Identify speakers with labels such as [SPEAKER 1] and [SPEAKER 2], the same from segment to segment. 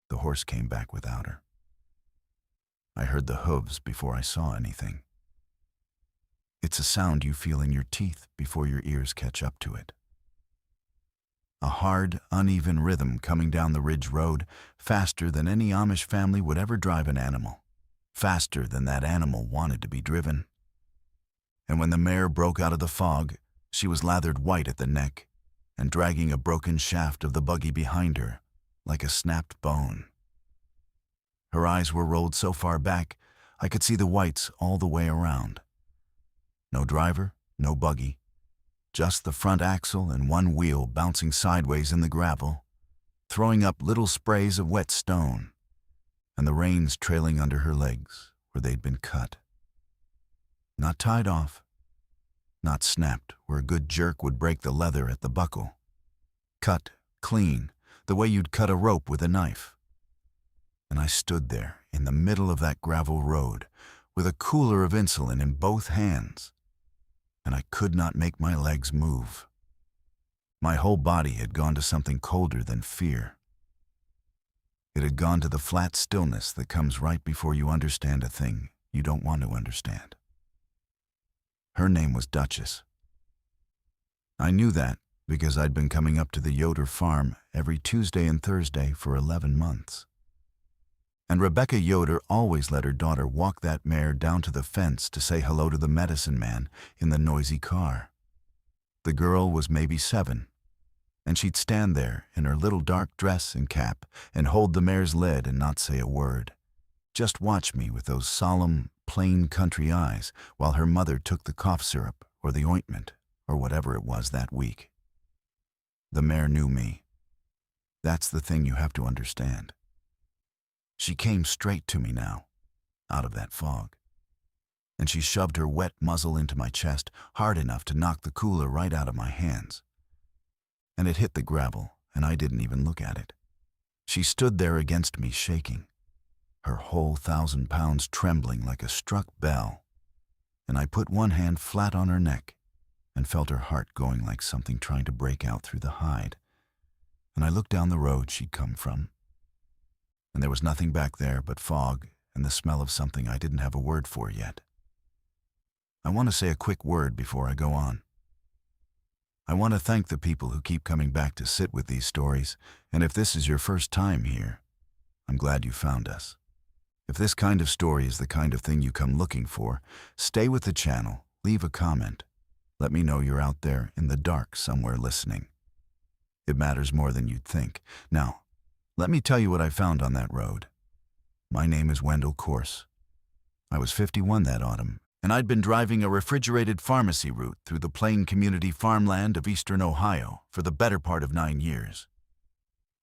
[SPEAKER 1] The horse came back without her. I heard the hooves before I saw anything. It's a sound you feel in your teeth before your ears catch up to it. A hard, uneven rhythm coming down the ridge road, faster than any Amish family would ever drive an animal, faster than that animal wanted to be driven. And when the mare broke out of the fog, she was lathered white at the neck and dragging a broken shaft of the buggy behind her like a snapped bone. Her eyes were rolled so far back, I could see the whites all the way around. No driver, no buggy, just the front axle and one wheel bouncing sideways in the gravel, throwing up little sprays of wet stone, and the reins trailing under her legs where they'd been cut. Not tied off, not snapped where a good jerk would break the leather at the buckle. Cut, clean, the way you'd cut a rope with a knife. And I stood there in the middle of that gravel road with a cooler of insulin in both hands, and I could not make my legs move. My whole body had gone to something colder than fear. It had gone to the flat stillness that comes right before you understand a thing you don't want to understand. Her name was Duchess. I knew that because I'd been coming up to the Yoder farm every Tuesday and Thursday for 11 months. And Rebecca Yoder always let her daughter walk that mare down to the fence to say hello to the medicine man in the noisy car. The girl was maybe 7, and she'd stand there in her little dark dress and cap and hold the mare's lid and not say a word. Just watch me with those solemn, plain country eyes while her mother took the cough syrup or the ointment or whatever it was that week. The mare knew me. That's the thing you have to understand. She came straight to me now, out of that fog, and she shoved her wet muzzle into my chest hard enough to knock the cooler right out of my hands. And it hit the gravel, and I didn't even look at it. She stood there against me shaking, her whole 1,000 pounds trembling like a struck bell, and I put one hand flat on her neck and felt her heart going like something trying to break out through the hide. And I looked down the road she'd come from, and there was nothing back there but fog and the smell of something I didn't have a word for yet. I want to say a quick word before I go on. I want to thank the people who keep coming back to sit with these stories, and if this is your first time here, I'm glad you found us. If this kind of story is the kind of thing you come looking for, stay with the channel, leave a comment. Let me know you're out there in the dark somewhere listening. It matters more than you'd think. Now, let me tell you what I found on that road. My name is Wendell Corse. I was 51 that autumn, and I'd been driving a refrigerated pharmacy route through the plain community farmland of eastern Ohio for the better part of 9 years.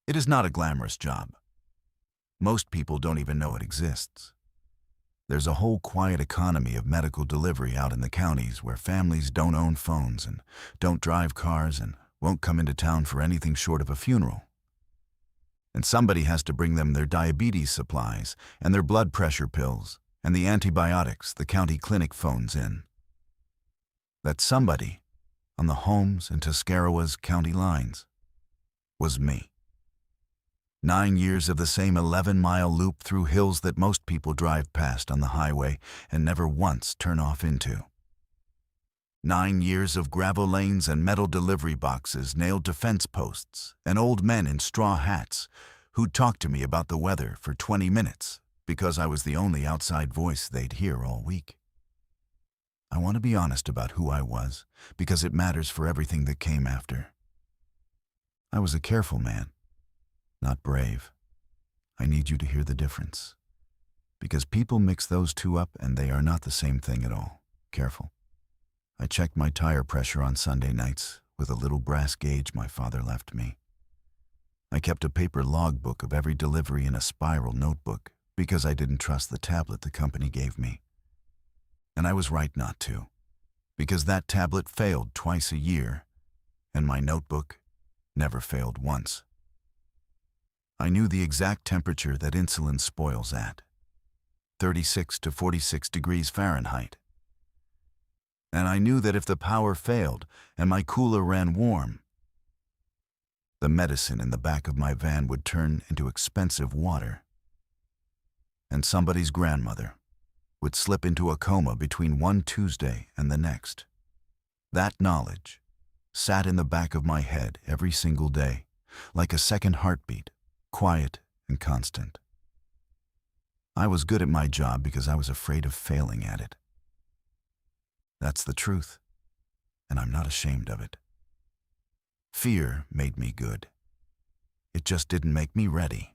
[SPEAKER 1] It is not a glamorous job. Most people don't even know it exists. There's a whole quiet economy of medical delivery out in the counties where families don't own phones and don't drive cars and won't come into town for anything short of a funeral. And somebody has to bring them their diabetes supplies and their blood pressure pills and the antibiotics the county clinic phones in. That somebody, on the Holmes and Tuscarawas county lines, was me. 9 years of the same 11-mile loop through hills that most people drive past on the highway and never once turn off into. 9 years of gravel lanes and metal delivery boxes nailed to fence posts and old men in straw hats who'd talk to me about the weather for 20 minutes because I was the only outside voice they'd hear all week. I want to be honest about who I was because it matters for everything that came after. I was a careful man, not brave. I need you to hear the difference, because people mix those two up and they are not the same thing at all. Careful. I checked my tire pressure on Sunday nights with a little brass gauge my father left me. I kept a paper logbook of every delivery in a spiral notebook because I didn't trust the tablet the company gave me. And I was right not to, because that tablet failed twice a year, and my notebook never failed once. I knew the exact temperature that insulin spoils at, 36 to 46 degrees Fahrenheit. And I knew that if the power failed and my cooler ran warm, The medicine in the back of my van would turn into expensive water. And somebody's grandmother would slip into a coma between one Tuesday and the next. That knowledge sat in the back of my head every single day, like a second heartbeat, quiet and constant. I was good at my job because I was afraid of failing at it. That's the truth, and I'm not ashamed of it. Fear made me good. It just didn't make me ready.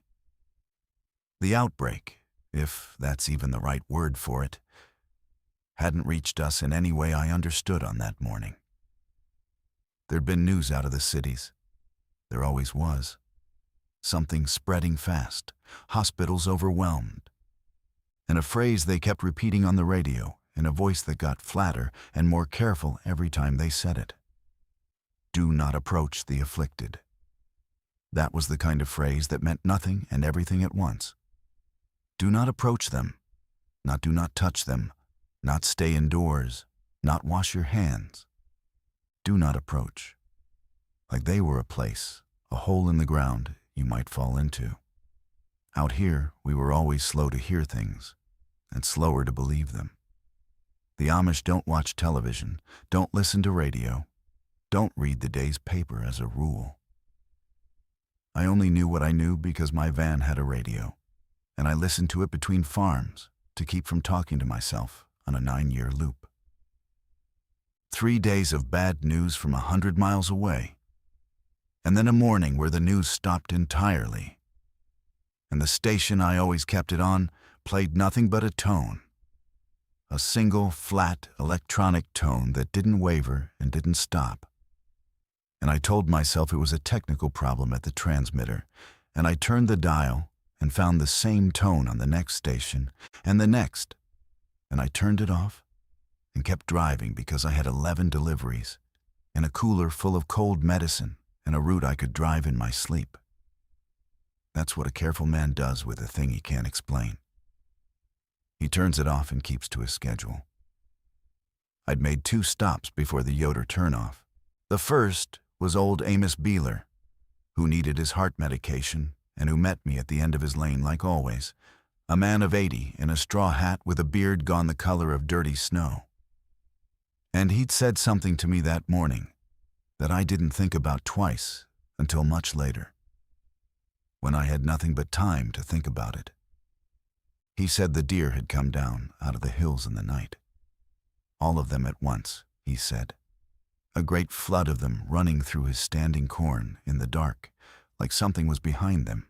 [SPEAKER 1] The outbreak, if that's even the right word for it, hadn't reached us in any way I understood on that morning. There'd been news out of the cities. There always was. Something spreading fast, hospitals overwhelmed, and a phrase they kept repeating on the radio in a voice that got flatter and more careful every time they said it. Do not approach the afflicted. That was the kind of phrase that meant nothing and everything at once. Do not approach them, not do not touch them, not stay indoors, not wash your hands. Do not approach. Like they were a place, a hole in the ground you might fall into. Out here, we were always slow to hear things, and slower to believe them. The Amish don't watch television, don't listen to radio, don't read the day's paper as a rule. I only knew what I knew because my van had a radio, and I listened to it between farms to keep from talking to myself on a 9-year loop. 3 days of bad news from 100 miles away, and then a morning where the news stopped entirely, and the station I always kept it on played nothing but a tone. A single, flat, electronic tone that didn't waver and didn't stop. And I told myself it was a technical problem at the transmitter, and I turned the dial and found the same tone on the next station, and the next, and I turned it off and kept driving because I had 11 deliveries, and a cooler full of cold medicine, and a route I could drive in my sleep. That's what a careful man does with a thing he can't explain. He turns it off and keeps to his schedule. I'd made 2 stops before the Yoder turnoff. The first was old Amos Beeler, who needed his heart medication and who met me at the end of his lane like always, a man of 80 in a straw hat with a beard gone the color of dirty snow. And he'd said something to me that morning that I didn't think about twice until much later, when I had nothing but time to think about it. He said the deer had come down out of the hills in the night. All of them at once, he said. A great flood of them running through his standing corn in the dark, like something was behind them.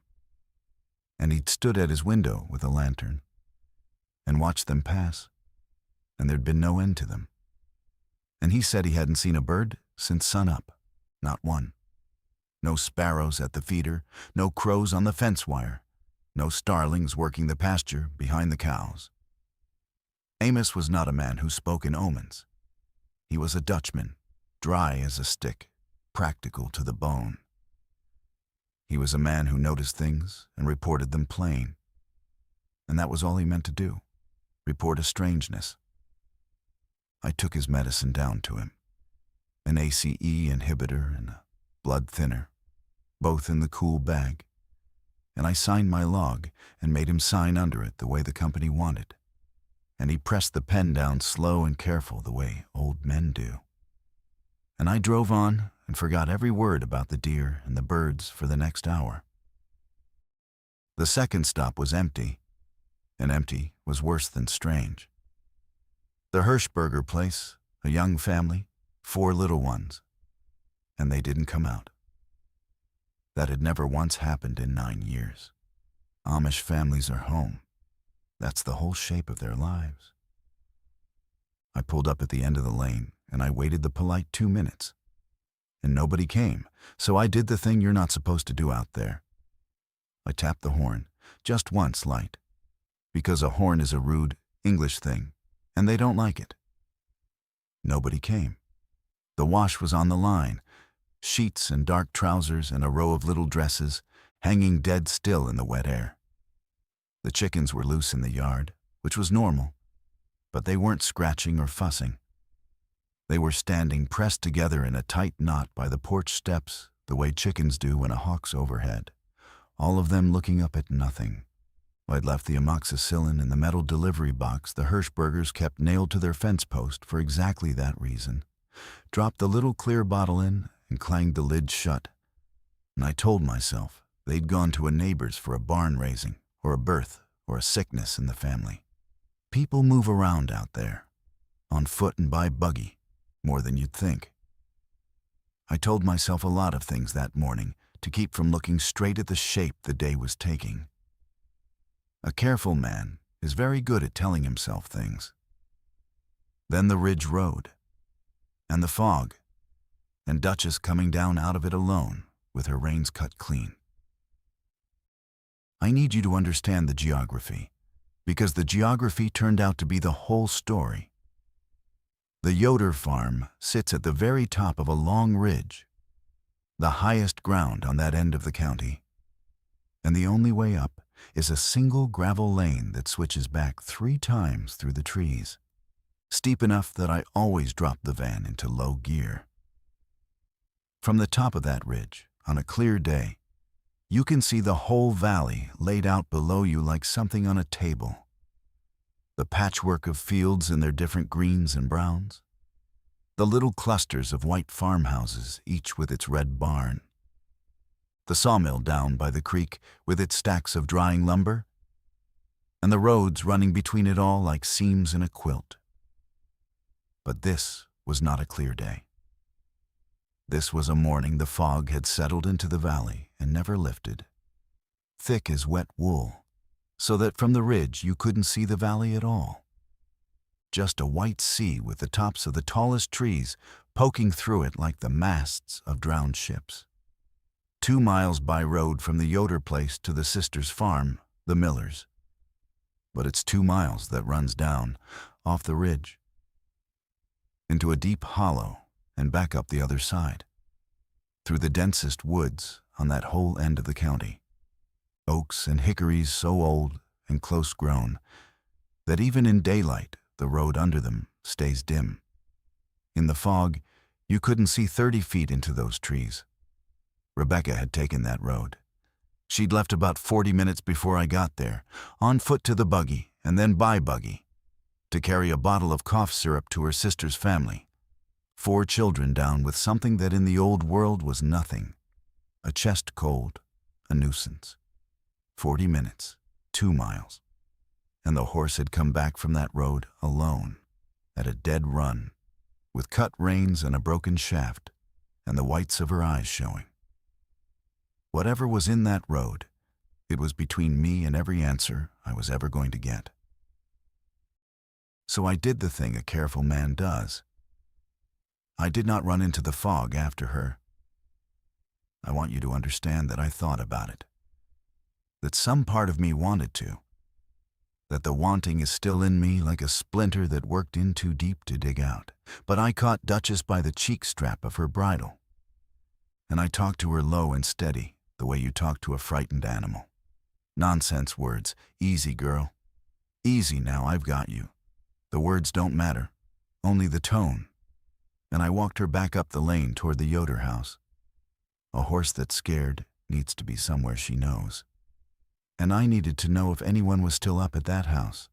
[SPEAKER 1] And he'd stood at his window with a lantern and watched them pass, and there'd been no end to them. And he said he hadn't seen a bird since sunup, not one. No sparrows at the feeder, no crows on the fence wire, no starlings working the pasture behind the cows. Amos was not a man who spoke in omens. He was a Dutchman, dry as a stick, practical to the bone. He was a man who noticed things and reported them plain. And that was all he meant to do, report a strangeness. I took his medicine down to him, an ACE inhibitor and a blood thinner, both in the cool bag, and I signed my log and made him sign under it the way the company wanted, and he pressed the pen down slow and careful the way old men do. And I drove on and forgot every word about the deer and the birds for the next hour. The second stop was empty, and empty was worse than strange. The Hirschberger place, a young family, 4 little ones, and they didn't come out. That had never once happened in 9 years. Amish families are home. That's the whole shape of their lives. I pulled up at the end of the lane, and I waited the polite 2 minutes. And nobody came, so I did the thing you're not supposed to do out there. I tapped the horn, just once light, because a horn is a rude English thing, and they don't like it. Nobody came. The wash was on the line, sheets and dark trousers and a row of little dresses hanging dead still in the wet air. The chickens were loose in the yard, which was normal, but they weren't scratching or fussing. They were standing pressed together in a tight knot by the porch steps the way chickens do when a hawk's overhead, all of them looking up at nothing. I'd left the amoxicillin in the metal delivery box the Hirschbergers kept nailed to their fence post for exactly that reason. Dropped the little clear bottle in and clanged the lid shut. And I told myself they'd gone to a neighbor's for a barn raising, or a birth, or a sickness in the family. People move around out there, on foot and by buggy, more than you'd think. I told myself a lot of things that morning to keep from looking straight at the shape the day was taking. A careful man is very good at telling himself things. Then the ridge road, and the fog, and Duchess coming down out of it alone with her reins cut clean. I need you to understand the geography, because the geography turned out to be the whole story. The Yoder farm sits at the very top of a long ridge, the highest ground on that end of the county, and the only way up is a single gravel lane that switches back 3 times through the trees, steep enough that I always drop the van into low gear. From the top of that ridge, on a clear day, you can see the whole valley laid out below you like something on a table. The patchwork of fields in their different greens and browns, the little clusters of white farmhouses, each with its red barn, the sawmill down by the creek with its stacks of drying lumber, and the roads running between it all like seams in a quilt. But this was not a clear day. This was a morning the fog had settled into the valley and never lifted, thick as wet wool, so that from the ridge you couldn't see the valley at all. Just a white sea with the tops of the tallest trees poking through it like the masts of drowned ships. 2 miles by road from the Yoder place to the sisters' farm, the Millers. But it's 2 miles that runs down, off the ridge, into a deep hollow and back up the other side, through the densest woods on that whole end of the county. Oaks and hickories so old and close-grown that even in daylight the road under them stays dim. In the fog, you couldn't see 30 feet into those trees. Rebecca had taken that road. She'd left about 40 minutes before I got there, on foot to the buggy and then by buggy, to carry a bottle of cough syrup to her sister's family. 4 children down with something that in the old world was nothing. A chest cold, a nuisance. 40 minutes, 2 miles. And the horse had come back from that road alone, at a dead run, with cut reins and a broken shaft, and the whites of her eyes showing. Whatever was in that road, it was between me and every answer I was ever going to get. So I did the thing a careful man does. I did not run into the fog after her. I want you to understand that I thought about it, that some part of me wanted to, that the wanting is still in me like a splinter that worked in too deep to dig out. But I caught Duchess by the cheek strap of her bridle, and I talked to her low and steady, the way you talk to a frightened animal. Nonsense words. Easy, girl. Easy now, I've got you. The words don't matter, only the tone. And I walked her back up the lane toward the Yoder house. A horse that's scared needs to be somewhere she knows. And I needed to know if anyone was still up at that house.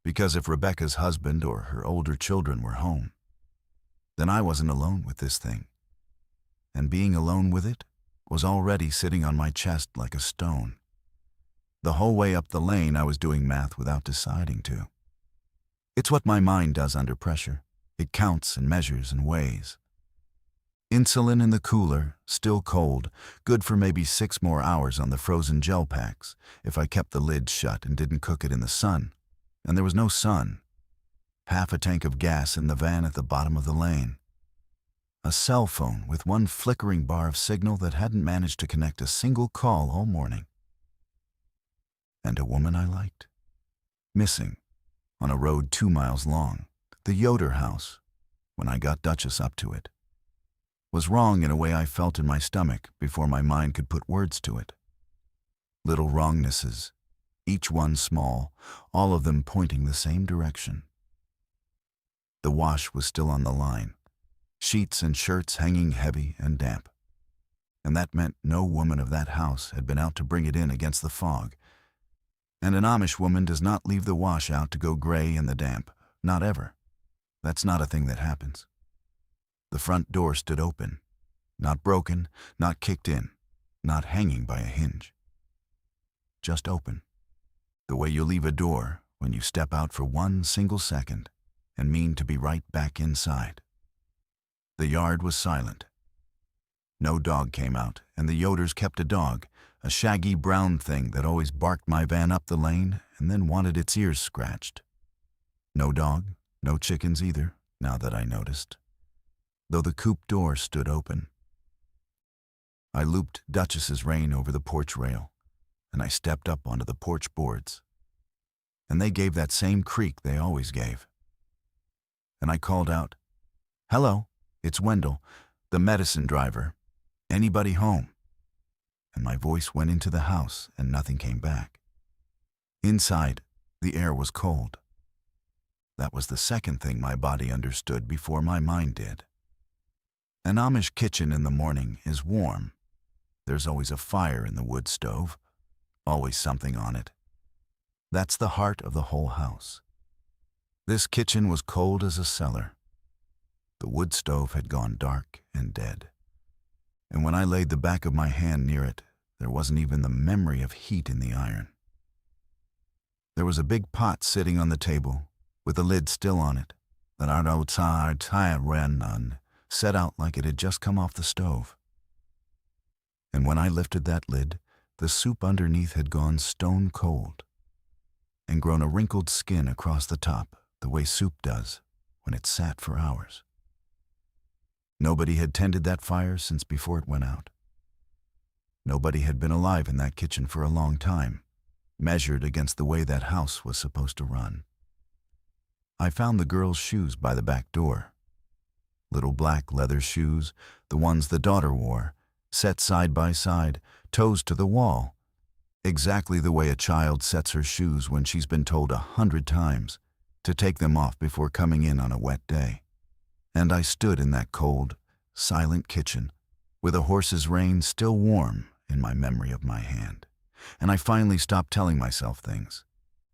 [SPEAKER 1] Because if Rebecca's husband or her older children were home, then I wasn't alone with this thing. And being alone with it was already sitting on my chest like a stone. The whole way up the lane I was doing math without deciding to. It's what my mind does under pressure. It counts and measures and weighs. Insulin in the cooler, still cold, good for maybe 6 more hours on the frozen gel packs if I kept the lid shut and didn't cook it in the sun. And there was no sun. Half a tank of gas in the van at the bottom of the lane. A cell phone with 1 flickering bar of signal that hadn't managed to connect a single call all morning. And a woman I liked. Missing, on a road 2 miles long, the Yoder house, when I got Duchess up to it. Was wrong in a way I felt in my stomach before my mind could put words to it. Little wrongnesses, each one small, all of them pointing the same direction. The wash was still on the line, sheets and shirts hanging heavy and damp. and that meant no woman of that house had been out to bring it in against the fog. And an Amish woman does not leave the wash out to go gray in the damp. Not ever. That's not a thing that happens. The front door stood open. Not broken, not kicked in, not hanging by a hinge. Just open. The way you leave a door when you step out for one single second and mean to be right back inside. The yard was silent. No dog came out, and the Yoders kept a dog, a shaggy brown thing that always barked my van up the lane and then wanted its ears scratched. No dog, no chickens either, now that I noticed, though the coop door stood open. I looped Duchess's rein over the porch rail, and I stepped up onto the porch boards, and they gave that same creak they always gave. And I called out, "Hello, it's Wendell, the medicine driver. Anybody home?" And my voice went into the house and nothing came back. Inside, the air was cold. That was the second thing my body understood before my mind did. An Amish kitchen in the morning is warm. There's always a fire in the wood stove, always something on it. That's the heart of the whole house. This kitchen was cold as a cellar. The wood stove had gone dark and dead. And when I laid the back of my hand near it, there wasn't even the memory of heat in the iron. There was a big pot sitting on the table, with the lid still on it, that I'd outside ran on, set out like it had just come off the stove. And when I lifted that lid, the soup underneath had gone stone cold, and grown a wrinkled skin across the top, the way soup does when it's sat for hours. Nobody had tended that fire since before it went out. Nobody had been alive in that kitchen for a long time, measured against the way that house was supposed to run. I found the girls' shoes by the back door. Little black leather shoes, the ones the daughter wore, set side by side, toes to the wall, exactly the way a child sets her shoes when she's been told 100 times to take them off before coming in on a wet day. And I stood in that cold, silent kitchen, with a horse's rein still warm in my memory of my hand. And I finally stopped telling myself things,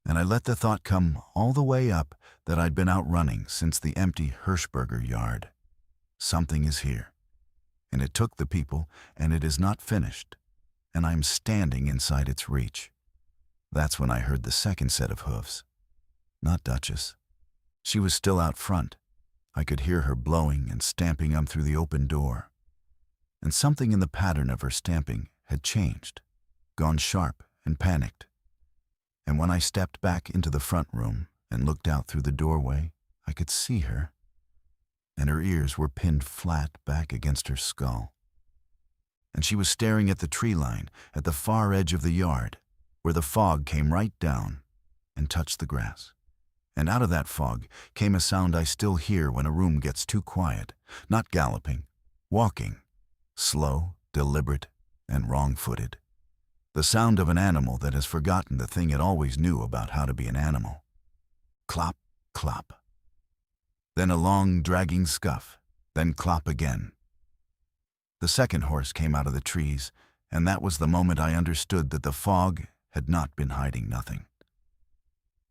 [SPEAKER 1] and I let the thought come all the way up that I'd been out running since the empty Hirschberger yard. Something is here, and it took the people, and it is not finished, and I'm standing inside its reach. That's when I heard the second set of hoofs. Not Duchess. She was still out front. I could hear her blowing and stamping up through the open door. And something in the pattern of her stamping had changed, gone sharp and panicked. And when I stepped back into the front room and looked out through the doorway, I could see her, and her ears were pinned flat back against her skull. And she was staring at the tree line at the far edge of the yard, where the fog came right down and touched the grass. And out of that fog came a sound I still hear when a room gets too quiet, not galloping, walking, slow, deliberate, and wrong-footed. The sound of an animal that has forgotten the thing it always knew about how to be an animal. Clop, clop. Then a long, dragging scuff, then clop again. The second horse came out of the trees, and that was the moment I understood that the fog had not been hiding nothing.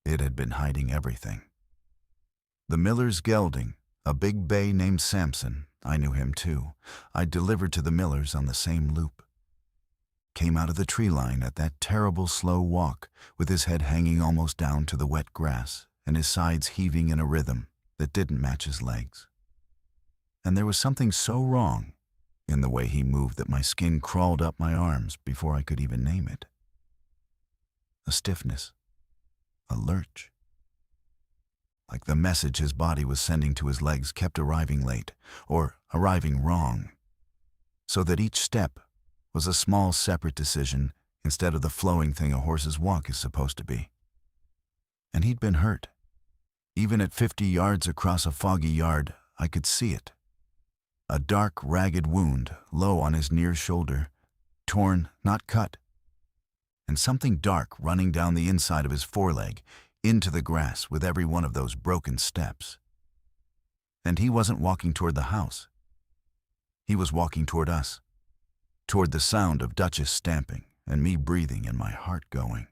[SPEAKER 1] It had been hiding everything. The miller's gelding, a big bay named Samson, I knew him too, I'd delivered to the millers on the same loop, came out of the tree line at that terrible slow walk, with his head hanging almost down to the wet grass and his sides heaving in a rhythm that didn't match his legs. And there was something so wrong in the way he moved that my skin crawled up my arms before I could even name it. A stiffness. A lurch. Like the message his body was sending to his legs kept arriving late, or arriving wrong, so that each step was a small separate decision instead of the flowing thing a horse's walk is supposed to be. And he'd been hurt. Even at 50 yards across a foggy yard, I could see it. A dark, ragged wound low on his near shoulder, torn, not cut, and something dark running down the inside of his foreleg into the grass with every one of those broken steps. And he wasn't walking toward the house. He was walking toward us. toward the sound of Duchess stamping and me breathing and my heart going.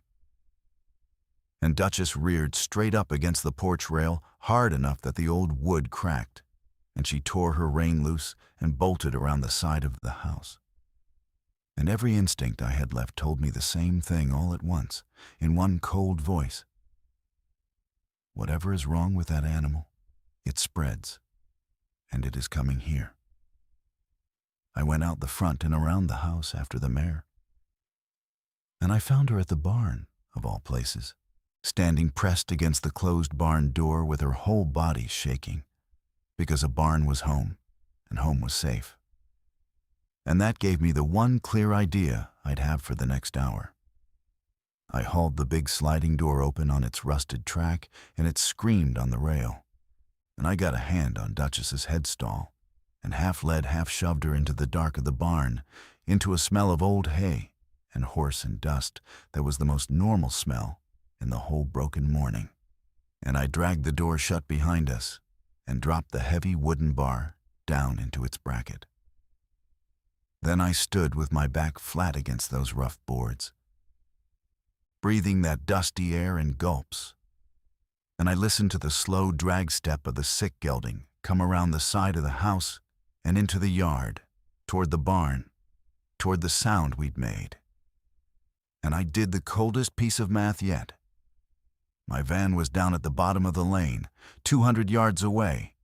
[SPEAKER 1] And Duchess reared straight up against the porch rail hard enough that the old wood cracked, and she tore her rein loose and bolted around the side of the house. And every instinct I had left told me the same thing all at once, in one cold voice. Whatever is wrong with that animal, it spreads, and it is coming here. I went out the front and around the house after the mare, and I found her at the barn, of all places, standing pressed against the closed barn door with her whole body shaking, because a barn was home, and home was safe. And that gave me the one clear idea I'd have for the next hour. I hauled the big sliding door open on its rusted track, and it screamed on the rail. And I got a hand on Duchess's headstall, and half led, half shoved her into the dark of the barn, into a smell of old hay and horse and dust that was the most normal smell in the whole broken morning. And I dragged the door shut behind us and dropped the heavy wooden bar down into its bracket. Then I stood with my back flat against those rough boards, breathing that dusty air in gulps, and I listened to the slow drag step of the sick gelding come around the side of the house and into the yard, toward the barn, toward the sound we'd made. And I did the coldest piece of math yet. My van was down at the bottom of the lane, 200 yards away,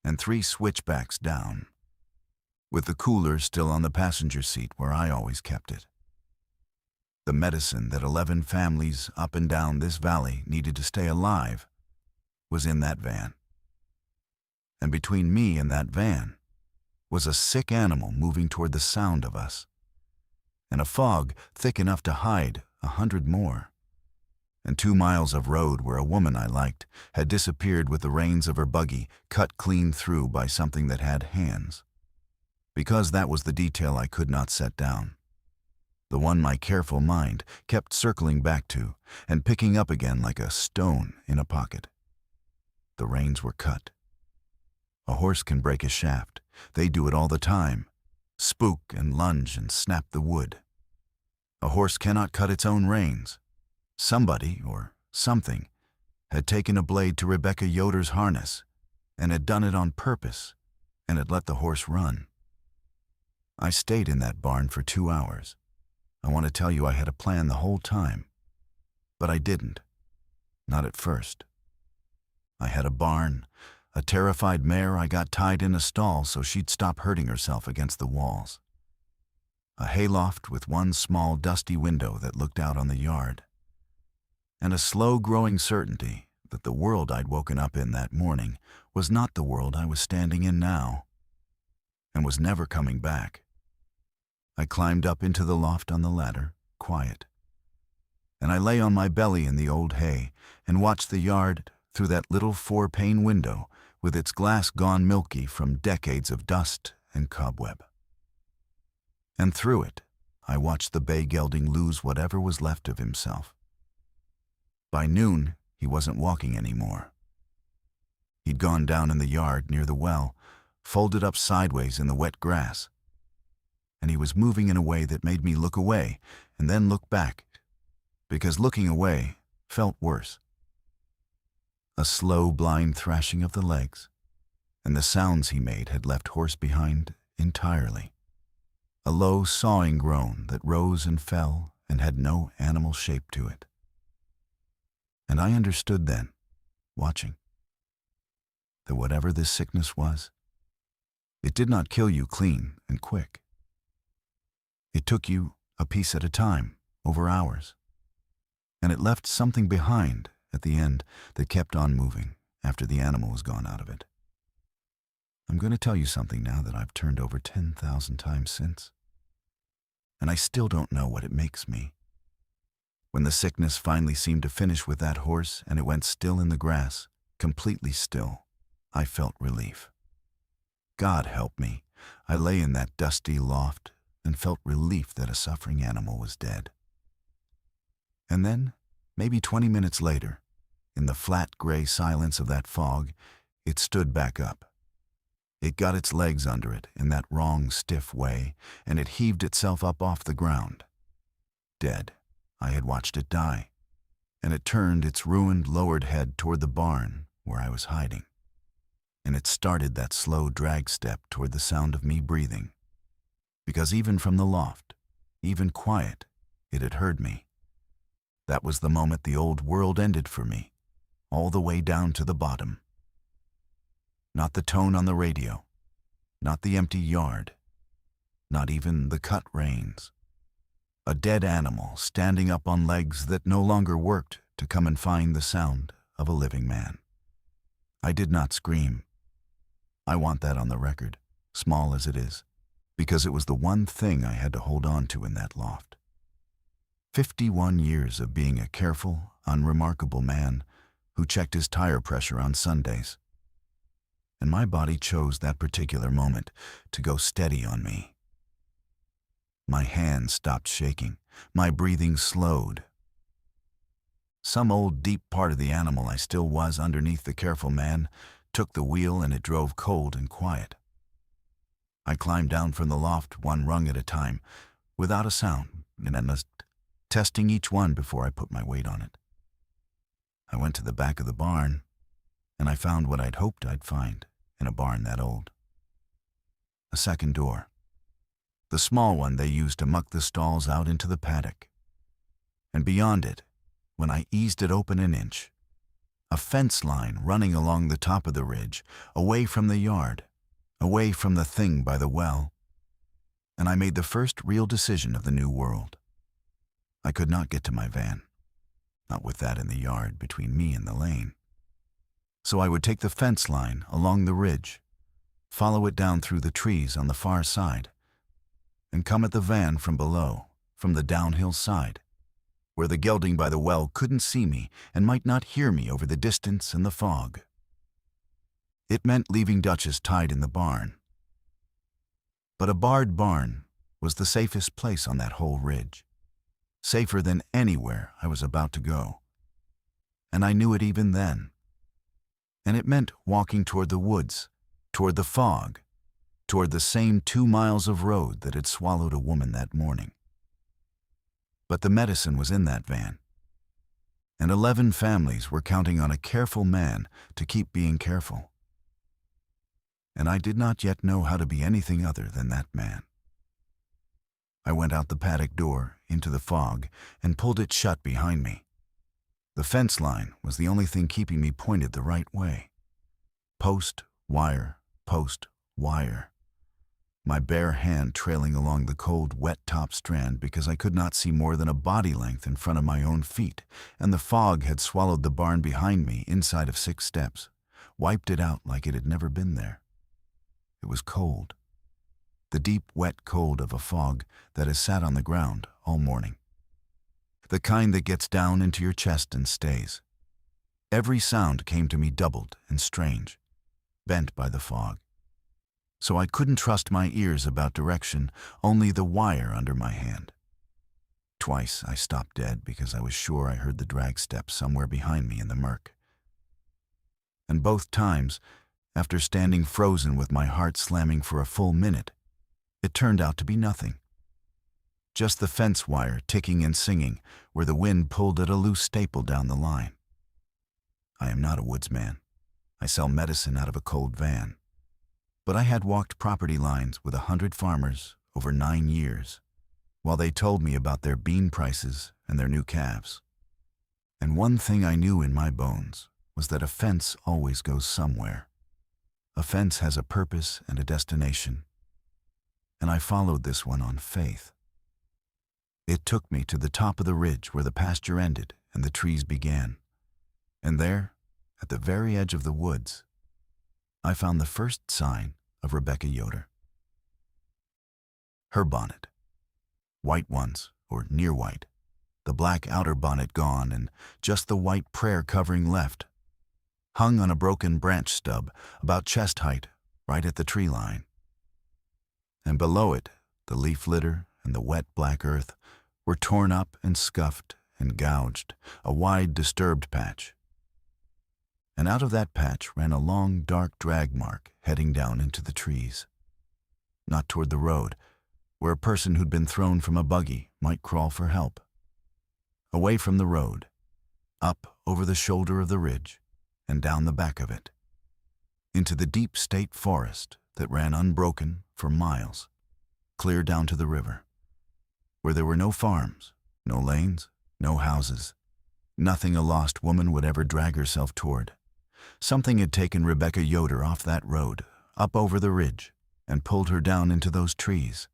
[SPEAKER 1] and 3 switchbacks down, with the cooler still on the passenger seat where I always kept it. The medicine that 11 families up and down this valley needed to stay alive was in that van. And between me and that van was a sick animal moving toward the sound of us, and a fog thick enough to hide 100 more, and 2 miles of road where a woman I liked had disappeared with the reins of her buggy cut clean through by something that had hands. Because that was the detail I could not set down, the one my careful mind kept circling back to and picking up again like a stone in a pocket. The reins were cut. A horse can break a shaft. They do it all the time, spook and lunge and snap the wood. A horse cannot cut its own reins. Somebody, or something, had taken a blade to Rebecca Yoder's harness and had done it on purpose and had let the horse run. I stayed in that barn for 2 hours. I want to tell you I had a plan the whole time, but I didn't. Not at first. I had a barn, a terrified mare I got tied in a stall so she'd stop hurting herself against the walls, a hayloft with one small dusty window that looked out on the yard, and a slow-growing certainty that the world I'd woken up in that morning was not the world I was standing in now, and was never coming back. I climbed up into the loft on the ladder, quiet, and I lay on my belly in the old hay and watched the yard through that little 4-pane window with its glass gone milky from decades of dust and cobweb. And through it, I watched the bay gelding lose whatever was left of himself. By noon, he wasn't walking anymore. He'd gone down in the yard near the well, folded up sideways in the wet grass, and he was moving in a way that made me look away and then look back, because looking away felt worse. A slow, blind thrashing of the legs, and the sounds he made had left horse behind entirely. A low, sawing groan that rose and fell and had no animal shape to it. And I understood then, watching, that whatever this sickness was, it did not kill you clean and quick. It took you a piece at a time, over hours, and it left something behind at the end that kept on moving after the animal was gone out of it. I'm going to tell you something now that I've turned over 10,000 times since, and I still don't know what it makes me. When the sickness finally seemed to finish with that horse and it went still in the grass, completely still, I felt relief. God help me, I lay in that dusty loft and felt relief that a suffering animal was dead. And then, maybe 20 minutes later, in the flat gray silence of that fog, it stood back up. It got its legs under it in that wrong, stiff way, and it heaved itself up off the ground. Dead. I had watched it die, and it turned its ruined, lowered head toward the barn where I was hiding. And it started that slow drag step toward the sound of me breathing, because even from the loft, even quiet, it had heard me. That was the moment the old world ended for me, all the way down to the bottom. Not the tone on the radio, not the empty yard, not even the cut reins. A dead animal standing up on legs that no longer worked to come and find the sound of a living man. I did not scream. I want that on the record, small as it is, because it was the one thing I had to hold on to in that loft. 51 years of being a careful, unremarkable man who checked his tire pressure on Sundays. And my body chose that particular moment to go steady on me. My hands stopped shaking. My breathing slowed. Some old deep part of the animal I still was underneath the careful man took the wheel, and it drove cold and quiet. I climbed down from the loft one rung at a time, without a sound, and I was testing each one before I put my weight on it. I went to the back of the barn, and I found what I'd hoped I'd find in a barn that old. A second door. The small one they used to muck the stalls out into the paddock. And beyond it, when I eased it open an inch, a fence line running along the top of the ridge, away from the yard, away from the thing by the well. And I made the first real decision of the new world. I could not get to my van, not with that in the yard between me and the lane. So I would take the fence line along the ridge, follow it down through the trees on the far side, and come at the van from below, from the downhill side, where the gelding by the well couldn't see me and might not hear me over the distance and the fog. It meant leaving Duchess tied in the barn. But a barred barn was the safest place on that whole ridge, safer than anywhere I was about to go. And I knew it even then. And it meant walking toward the woods, toward the fog, toward the same 2 miles of road that had swallowed a woman that morning. But the medicine was in that van, and 11 families were counting on a careful man to keep being careful. And I did not yet know how to be anything other than that man. I went out the paddock door into the fog and pulled it shut behind me. The fence line was the only thing keeping me pointed the right way. Post, wire, post, wire. My bare hand trailing along the cold, wet top strand because I could not see more than a body length in front of my own feet, and the fog had swallowed the barn behind me inside of 6 steps, wiped it out like it had never been there. It was cold. The deep, wet cold of a fog that has sat on the ground all morning. The kind that gets down into your chest and stays. Every sound came to me doubled and strange, bent by the fog. So I couldn't trust my ears about direction, only the wire under my hand. Twice I stopped dead because I was sure I heard the drag step somewhere behind me in the murk. And both times, after standing frozen with my heart slamming for a full minute, it turned out to be nothing. Just the fence wire ticking and singing where the wind pulled at a loose staple down the line. I am not a woodsman. I sell medicine out of a cold van. But I had walked property lines with 100 farmers over 9 years, while they told me about their bean prices and their new calves. And one thing I knew in my bones was that a fence always goes somewhere. A fence has a purpose and a destination. And I followed this one on faith. It took me to the top of the ridge where the pasture ended and the trees began. And there, at the very edge of the woods, I found the first sign of Rebecca Yoder. Her bonnet. White ones, or near white. The black outer bonnet gone and just the white prayer covering left. Hung on a broken branch stub about chest height, right at the tree line. And below it, the leaf litter and the wet black earth were torn up and scuffed and gouged, a wide disturbed patch. and out of that patch ran a long, dark drag mark heading down into the trees. Not toward the road, where a person who'd been thrown from a buggy might crawl for help. Away from the road, up over the shoulder of the ridge, and down the back of it, into the deep state forest that ran unbroken for miles, clear down to the river, where there were no farms, no lanes, no houses, nothing a lost woman would ever drag herself toward. Something had taken Rebecca Yoder off that road, up over the ridge, and pulled her down into those trees,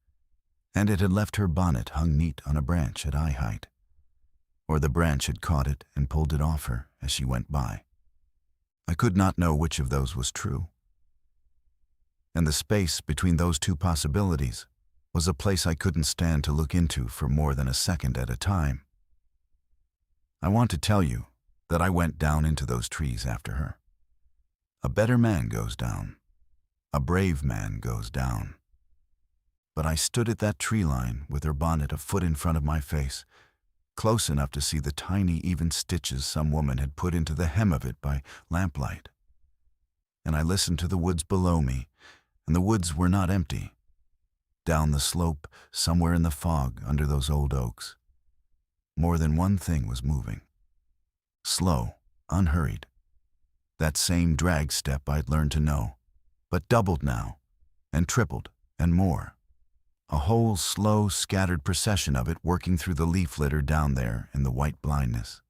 [SPEAKER 1] and it had left her bonnet hung neat on a branch at eye height, or the branch had caught it and pulled it off her as she went by. I could not know which of those was true. And the space between those two possibilities was a place I couldn't stand to look into for more than a second at a time. I want to tell you that I went down into those trees after her. A better man goes down. A brave man goes down. But I stood at that tree line with her bonnet a foot in front of my face, close enough to see the tiny even stitches some woman had put into the hem of it by lamplight. And I listened to the woods below me, and the woods were not empty. Down the slope, somewhere in the fog under those old oaks, more than one thing was moving. Slow, unhurried. That same drag step I'd learned to know, but doubled now, and tripled, and more. A whole slow, scattered procession of it working through the leaf litter down there in the white blindness.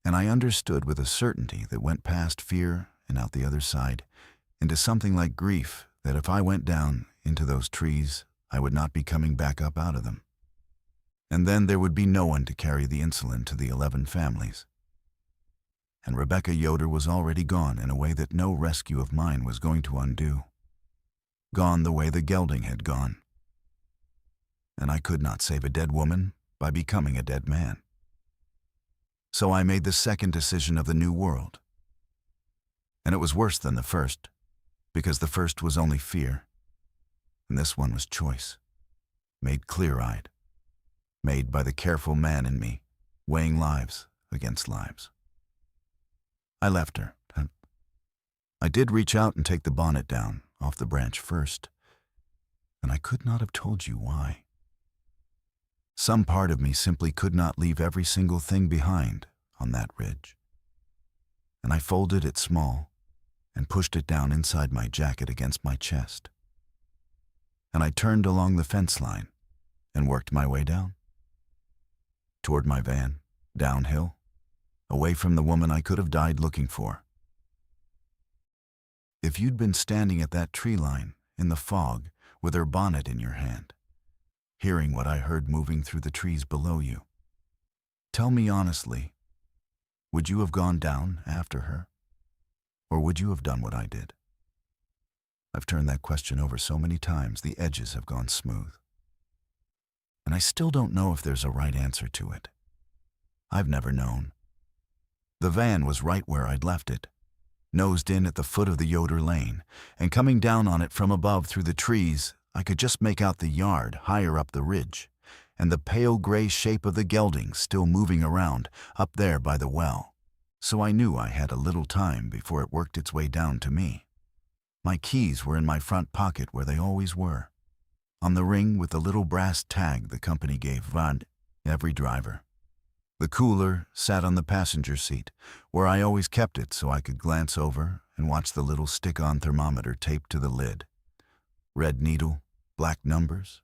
[SPEAKER 1] And I understood with a certainty that went past fear and out the other side, into something like grief that if I went down into those trees, I would not be coming back up out of them. And then there would be no one to carry the insulin to the 11 families. And Rebecca Yoder was already gone in a way that no rescue of mine was going to undo. Gone the way the gelding had gone. And I could not save a dead woman by becoming a dead man. So I made the second decision of the new world. And it was worse than the first, because the first was only fear, and this one was choice, made clear-eyed, made by the careful man in me, weighing lives against lives. I left her. I did reach out and take the bonnet down off the branch first, and I could not have told you why. Some part of me simply could not leave every single thing behind on that ridge. And I folded it small and pushed it down inside my jacket against my chest. And I turned along the fence line and worked my way down. Toward my van, downhill, away from the woman I could have died looking for. If you'd been standing at that tree line in the fog with her bonnet in your hand, hearing what I heard moving through the trees below you, tell me honestly, would you have gone down after her? Or would you have done what I did? I've turned that question over so many times the edges have gone smooth. And I still don't know if there's a right answer to it. I've never known. The van was right where I'd left it, nosed in at the foot of the Yoder Lane, and coming down on it from above through the trees, I could just make out the yard higher up the ridge, and the pale gray shape of the gelding still moving around up there by the well. So I knew I had a little time before it worked its way down to me. My keys were in my front pocket where they always were, on the ring with the little brass tag the company gave every driver. The cooler sat on the passenger seat, where I always kept it so I could glance over and watch the little stick-on thermometer taped to the lid. Red needle, black numbers,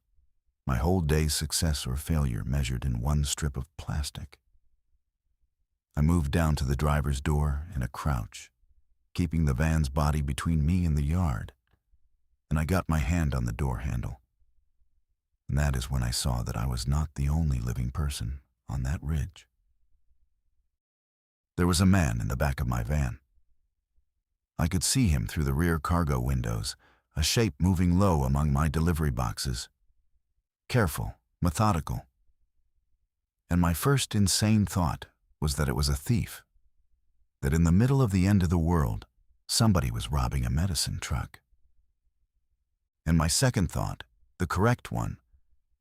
[SPEAKER 1] my whole day's success or failure measured in one strip of plastic. I moved down to the driver's door in a crouch, keeping the van's body between me and the yard, and I got my hand on the door handle. And that is when I saw that I was not the only living person on that ridge. There was a man in the back of my van. I could see him through the rear cargo windows, a shape moving low among my delivery boxes. Careful, methodical. And my first insane thought was that it was a thief, that in the middle of the end of the world, somebody was robbing a medicine truck. And my second thought, the correct one,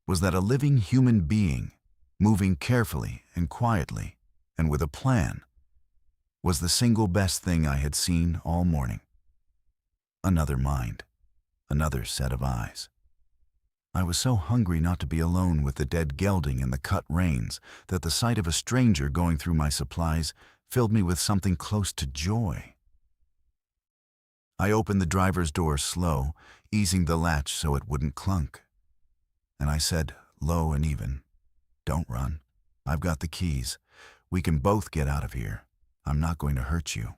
[SPEAKER 1] was that a living human being, moving carefully and quietly and with a plan, was the single best thing I had seen all morning. Another mind, another set of eyes. I was so hungry not to be alone with the dead gelding and the cut reins that the sight of a stranger going through my supplies filled me with something close to joy. I opened the driver's door slow, easing the latch so it wouldn't clunk. And I said, low and even, "Don't run. I've got the keys. We can both get out of here. I'm not going to hurt you."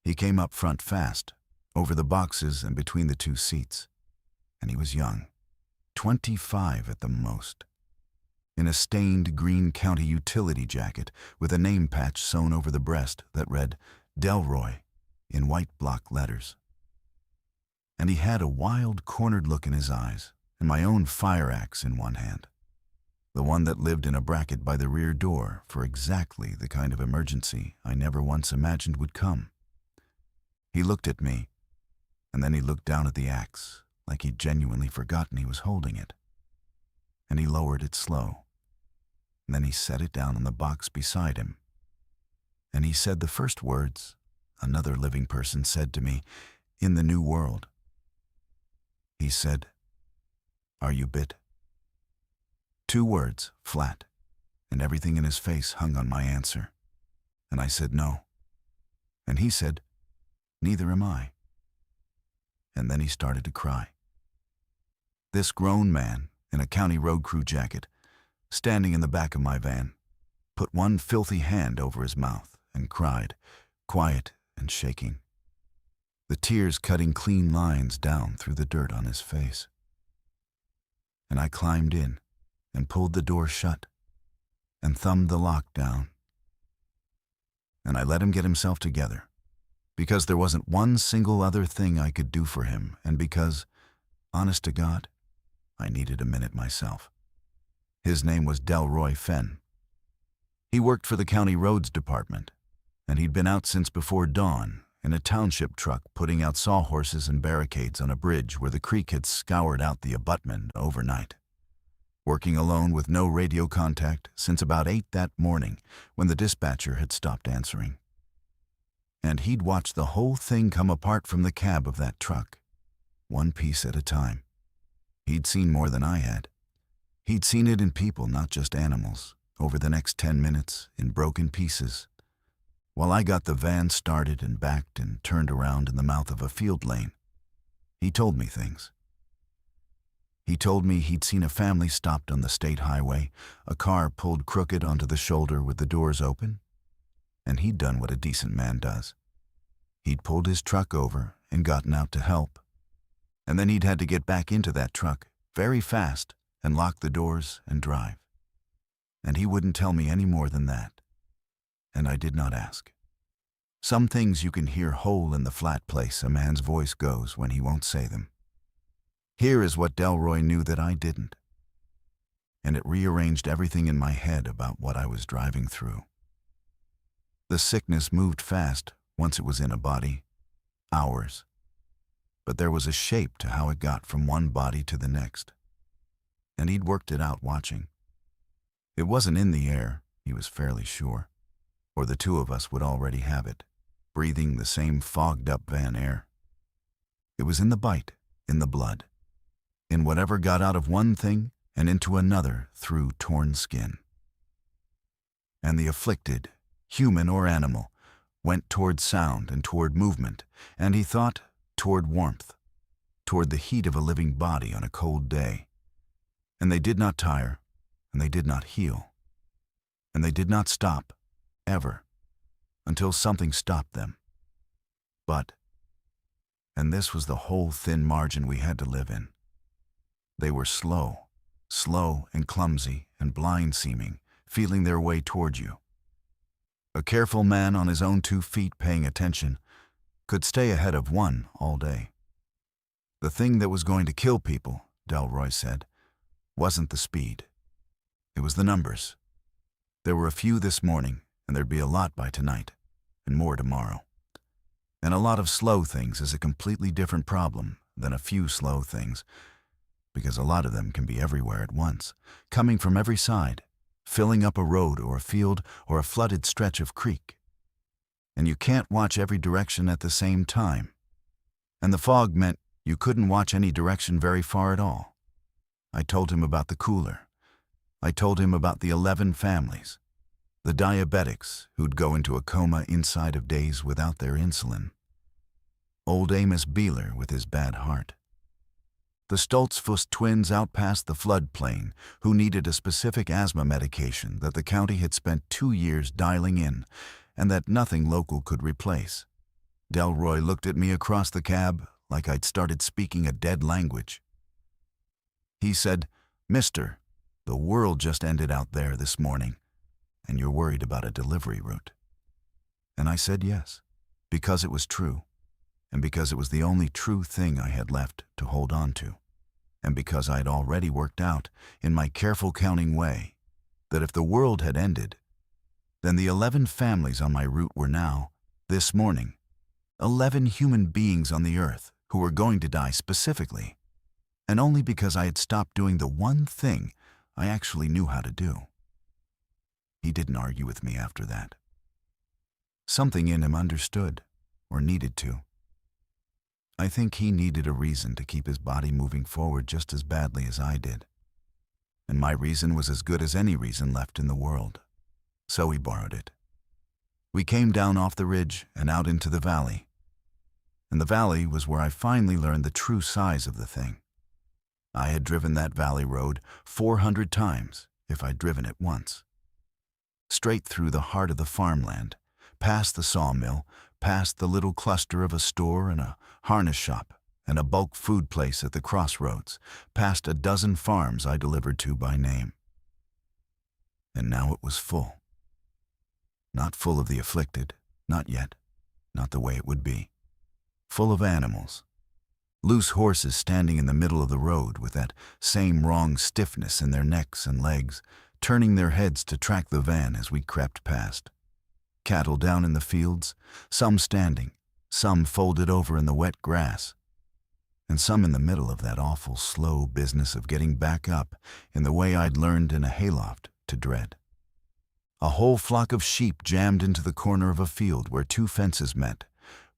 [SPEAKER 1] He came up front fast, over the boxes and between the two seats. And he was young, 25 at the most, in a stained green county utility jacket with a name patch sewn over the breast that read Delroy in white block letters. And he had a wild, cornered look in his eyes and my own fire axe in one hand, the one that lived in a bracket by the rear door for exactly the kind of emergency I never once imagined would come. He looked at me, and then he looked down at the axe, like he'd genuinely forgotten he was holding it. And he lowered it slow. And then he set it down on the box beside him. And he said the first words another living person said to me in the new world. He said, "Are you bit?" 2 words, flat, and everything in his face hung on my answer. And I said no. And he said, "Neither am I." And then he started to cry. This grown man, in a county road crew jacket, standing in the back of my van, put one filthy hand over his mouth and cried, quiet and shaking, the tears cutting clean lines down through the dirt on his face. And I climbed in and pulled the door shut and thumbed the lock down. And I let him get himself together, because there wasn't one single other thing I could do for him, and because, honest to God, I needed a minute myself. His name was Delroy Fenn. He worked for the county roads department, and he'd been out since before dawn in a township truck putting out sawhorses and barricades on a bridge where the creek had scoured out the abutment overnight, working alone with no radio contact since about 8 that morning when the dispatcher had stopped answering. And he'd watched the whole thing come apart from the cab of that truck, one piece at a time. He'd seen more than I had. He'd seen it in people, not just animals, over the next 10 minutes in broken pieces, while I got the van started and backed and turned around in the mouth of a field lane. He told me things. He told me he'd seen a family stopped on the state highway, a car pulled crooked onto the shoulder with the doors open, and he'd done what a decent man does. He'd pulled his truck over and gotten out to help, and then he'd had to get back into that truck very fast and lock the doors and drive. And he wouldn't tell me any more than that, and I did not ask. Some things you can hear whole in the flat place a man's voice goes when he won't say them. Here is what Delroy knew that I didn't, and it rearranged everything in my head about what I was driving through. The sickness moved fast once it was in a body, hours, but there was a shape to how it got from one body to the next, and he'd worked it out watching. It wasn't in the air, he was fairly sure, or the two of us would already have it, breathing the same fogged-up van air. It was in the bite, in the blood, in whatever got out of one thing and into another through torn skin. And the afflicted, human or animal, went toward sound and toward movement, and he thought toward warmth, toward the heat of a living body on a cold day. And they did not tire, and they did not heal, and they did not stop, ever, until something stopped them. But, and this was the whole thin margin we had to live in, they were slow and clumsy and blind-seeming, feeling their way toward you. A careful man on his own 2 feet paying attention could stay ahead of one all day. The thing that was going to kill people, Delroy said, wasn't the speed. It was the numbers. There were a few this morning, and there'd be a lot by tonight, and more tomorrow. And a lot of slow things is a completely different problem than a few slow things, because a lot of them can be everywhere at once, coming from every side, filling up a road or a field or a flooded stretch of creek. and you can't watch every direction at the same time. And the fog meant you couldn't watch any direction very far at all. I told him about the cooler. I told him about the 11 families, the diabetics who'd go into a coma inside of days without their insulin, old Amos Beeler with his bad heart, the Stoltzfus twins out past the floodplain who needed a specific asthma medication that the county had spent 2 years dialing in and that nothing local could replace. Delroy looked at me across the cab like I'd started speaking a dead language. He said, "Mister, the world just ended out there this morning, and you're worried about a delivery route." And I said yes, because it was true, and because it was the only true thing I had left to hold on to, and because I'd already worked out, in my careful counting way, that if the world had ended, then the 11 families on my route were now, this morning, 11 human beings on the earth who were going to die specifically, and only because I had stopped doing the one thing I actually knew how to do. He didn't argue with me after that. Something in him understood, or needed to. I think he needed a reason to keep his body moving forward just as badly as I did. And my reason was as good as any reason left in the world. So he borrowed it. We came down off the ridge and out into the valley. And the valley was where I finally learned the true size of the thing. I had driven that valley road 400 times if I'd driven it once. Straight through the heart of the farmland, past the sawmill, past the little cluster of a store and a harness shop and a bulk food place at the Crossroads, past a dozen farms I delivered to by name. And now it was full. Not full of the afflicted, not yet, not the way it would be. Full of animals. Loose horses standing in the middle of the road with that same wrong stiffness in their necks and legs, turning their heads to track the van as we crept past. Cattle down in the fields, some standing, some folded over in the wet grass, and some in the middle of that awful slow business of getting back up in the way I'd learned in a hayloft to dread. A whole flock of sheep jammed into the corner of a field where 2 fences met,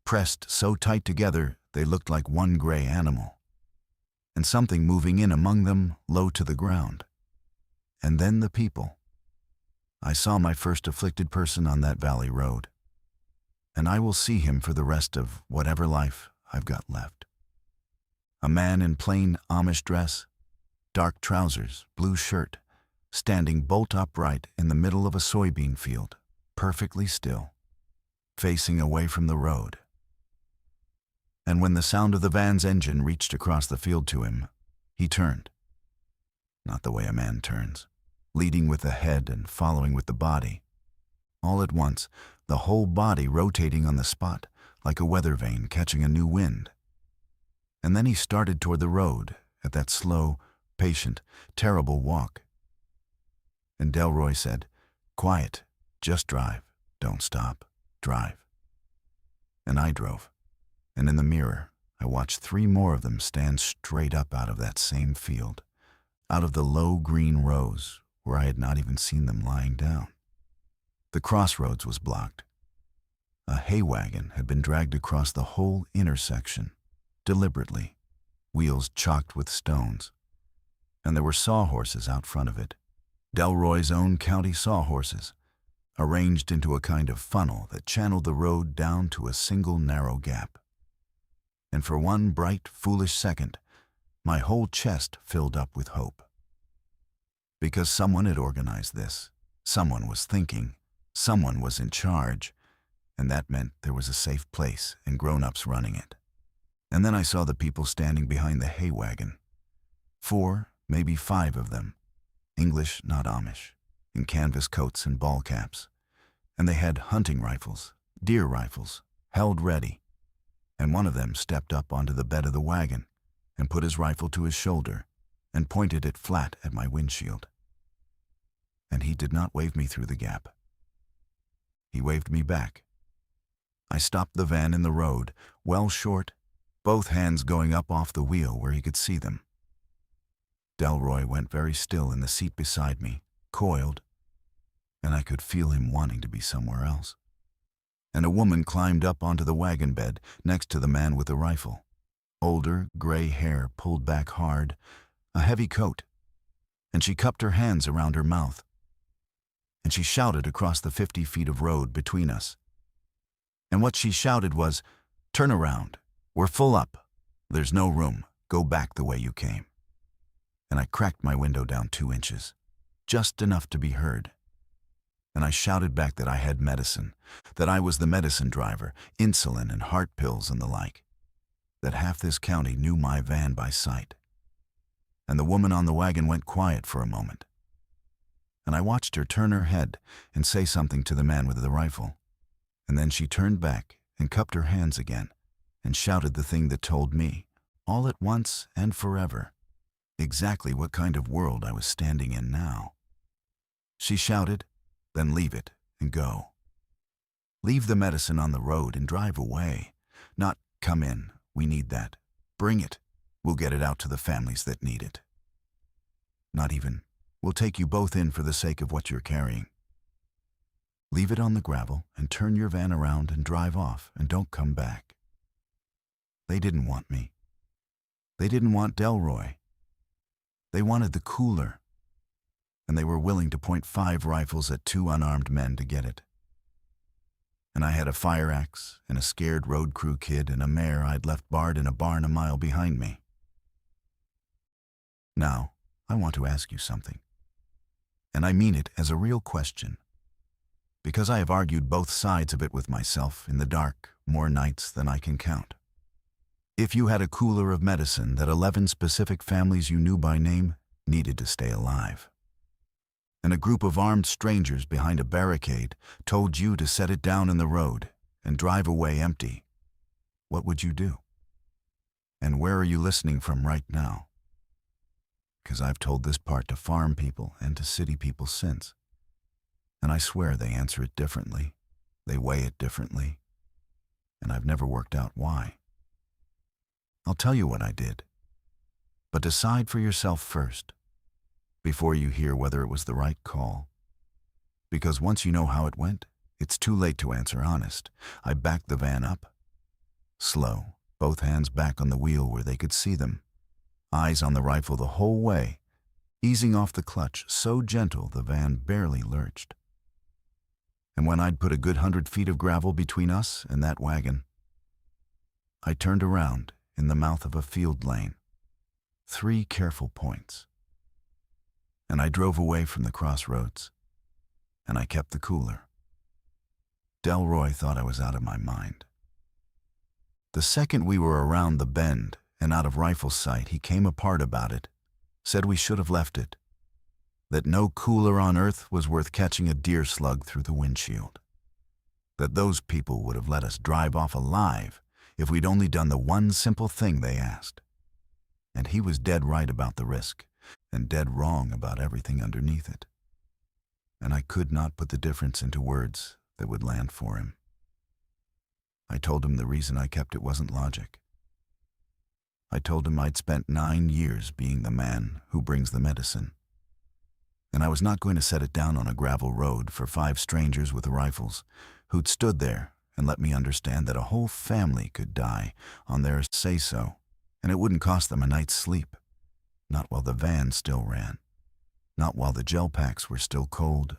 [SPEAKER 1] pressed so tight together they looked like one gray animal, and something moving in among them low to the ground. And then the people. I saw my first afflicted person on that valley road, and I will see him for the rest of whatever life I've got left. A man in plain Amish dress, dark trousers, blue shirt, standing bolt upright in the middle of a soybean field, perfectly still, facing away from the road. And when the sound of the van's engine reached across the field to him, he turned. Not the way a man turns, leading with the head and following with the body. All at once, the whole body rotating on the spot, like a weather vane catching a new wind. And then he started toward the road at that slow, patient, terrible walk. And Delroy said, "Quiet, just drive, don't stop, drive." And I drove, and in the mirror, I watched 3 more of them stand straight up out of that same field, out of the low green rows where I had not even seen them lying down. The Crossroads was blocked. A hay wagon had been dragged across the whole intersection, deliberately, wheels chocked with stones, and there were sawhorses out front of it, Delroy's own county sawhorses, arranged into a kind of funnel that channeled the road down to a single narrow gap. And for one bright, foolish second, my whole chest filled up with hope. Because someone had organized this, someone was thinking, someone was in charge, and that meant there was a safe place and grown-ups running it. And then I saw the people standing behind the hay wagon. 4, maybe 5 of them, English, not Amish, in canvas coats and ball caps, and they had hunting rifles, deer rifles, held ready, and one of them stepped up onto the bed of the wagon and put his rifle to his shoulder and pointed it flat at my windshield. And he did not wave me through the gap. He waved me back. I stopped the van in the road, well short, both hands going up off the wheel where he could see them. Delroy went very still in the seat beside me, coiled, and I could feel him wanting to be somewhere else. and a woman climbed up onto the wagon bed next to the man with the rifle. Older, gray hair pulled back hard, a heavy coat, and she cupped her hands around her mouth. And she shouted across the 50 feet of road between us. And what she shouted was, "Turn around. We're full up. There's no room. Go back the way you came." And I cracked my window down 2 inches, just enough to be heard. And I shouted back that I had medicine, that I was the medicine driver, insulin and heart pills and the like, that half this county knew my van by sight. And the woman on the wagon went quiet for a moment. And I watched her turn her head and say something to the man with the rifle. And then she turned back and cupped her hands again and shouted the thing that told me, all at once and forever, exactly what kind of world I was standing in now. She shouted, "Then leave it and go. Leave the medicine on the road and drive away. Not, 'Come in, we need that. Bring it. We'll get it out to the families that need it.' Not even, 'We'll take you both in for the sake of what you're carrying. Leave it on the gravel and turn your van around and drive off and don't come back.' They didn't want me. They didn't want Delroy. They wanted the cooler, and they were willing to point 5 rifles at 2 unarmed men to get it. And I had a fire axe and a scared road crew kid and a mare I'd left barred in a barn a mile behind me. Now, I want to ask you something, and I mean it as a real question, because I have argued both sides of it with myself in the dark more nights than I can count. If you had a cooler of medicine that 11 specific families you knew by name needed to stay alive, and a group of armed strangers behind a barricade told you to set it down in the road and drive away empty, what would you do? And where are you listening from right now? Because I've told this part to farm people and to city people since, and I swear they answer it differently, they weigh it differently, and I've never worked out why. I'll tell you what I did, but decide for yourself first, before you hear whether it was the right call. Because once you know how it went, it's too late to answer honest. I backed the van up. Slow, both hands back on the wheel where they could see them. Eyes on the rifle the whole way, easing off the clutch so gentle the van barely lurched. And when I'd put a good 100 feet of gravel between us and that wagon, I turned around in the mouth of a field lane, 3 careful points. And I drove away from the crossroads, and I kept the cooler. Delroy thought I was out of my mind. The second we were around the bend and out of rifle sight, he came apart about it, said we should have left it, that no cooler on earth was worth catching a deer slug through the windshield, that those people would have let us drive off alive if we'd only done the one simple thing they asked. And he was dead right about the risk, and dead wrong about everything underneath it. And I could not put the difference into words that would land for him. I told him the reason I kept it wasn't logic. I told him I'd spent 9 years being the man who brings the medicine, and I was not going to set it down on a gravel road for 5 strangers with rifles who'd stood there and let me understand that a whole family could die on their say-so, and it wouldn't cost them a night's sleep, not while the van still ran, not while the gel packs were still cold,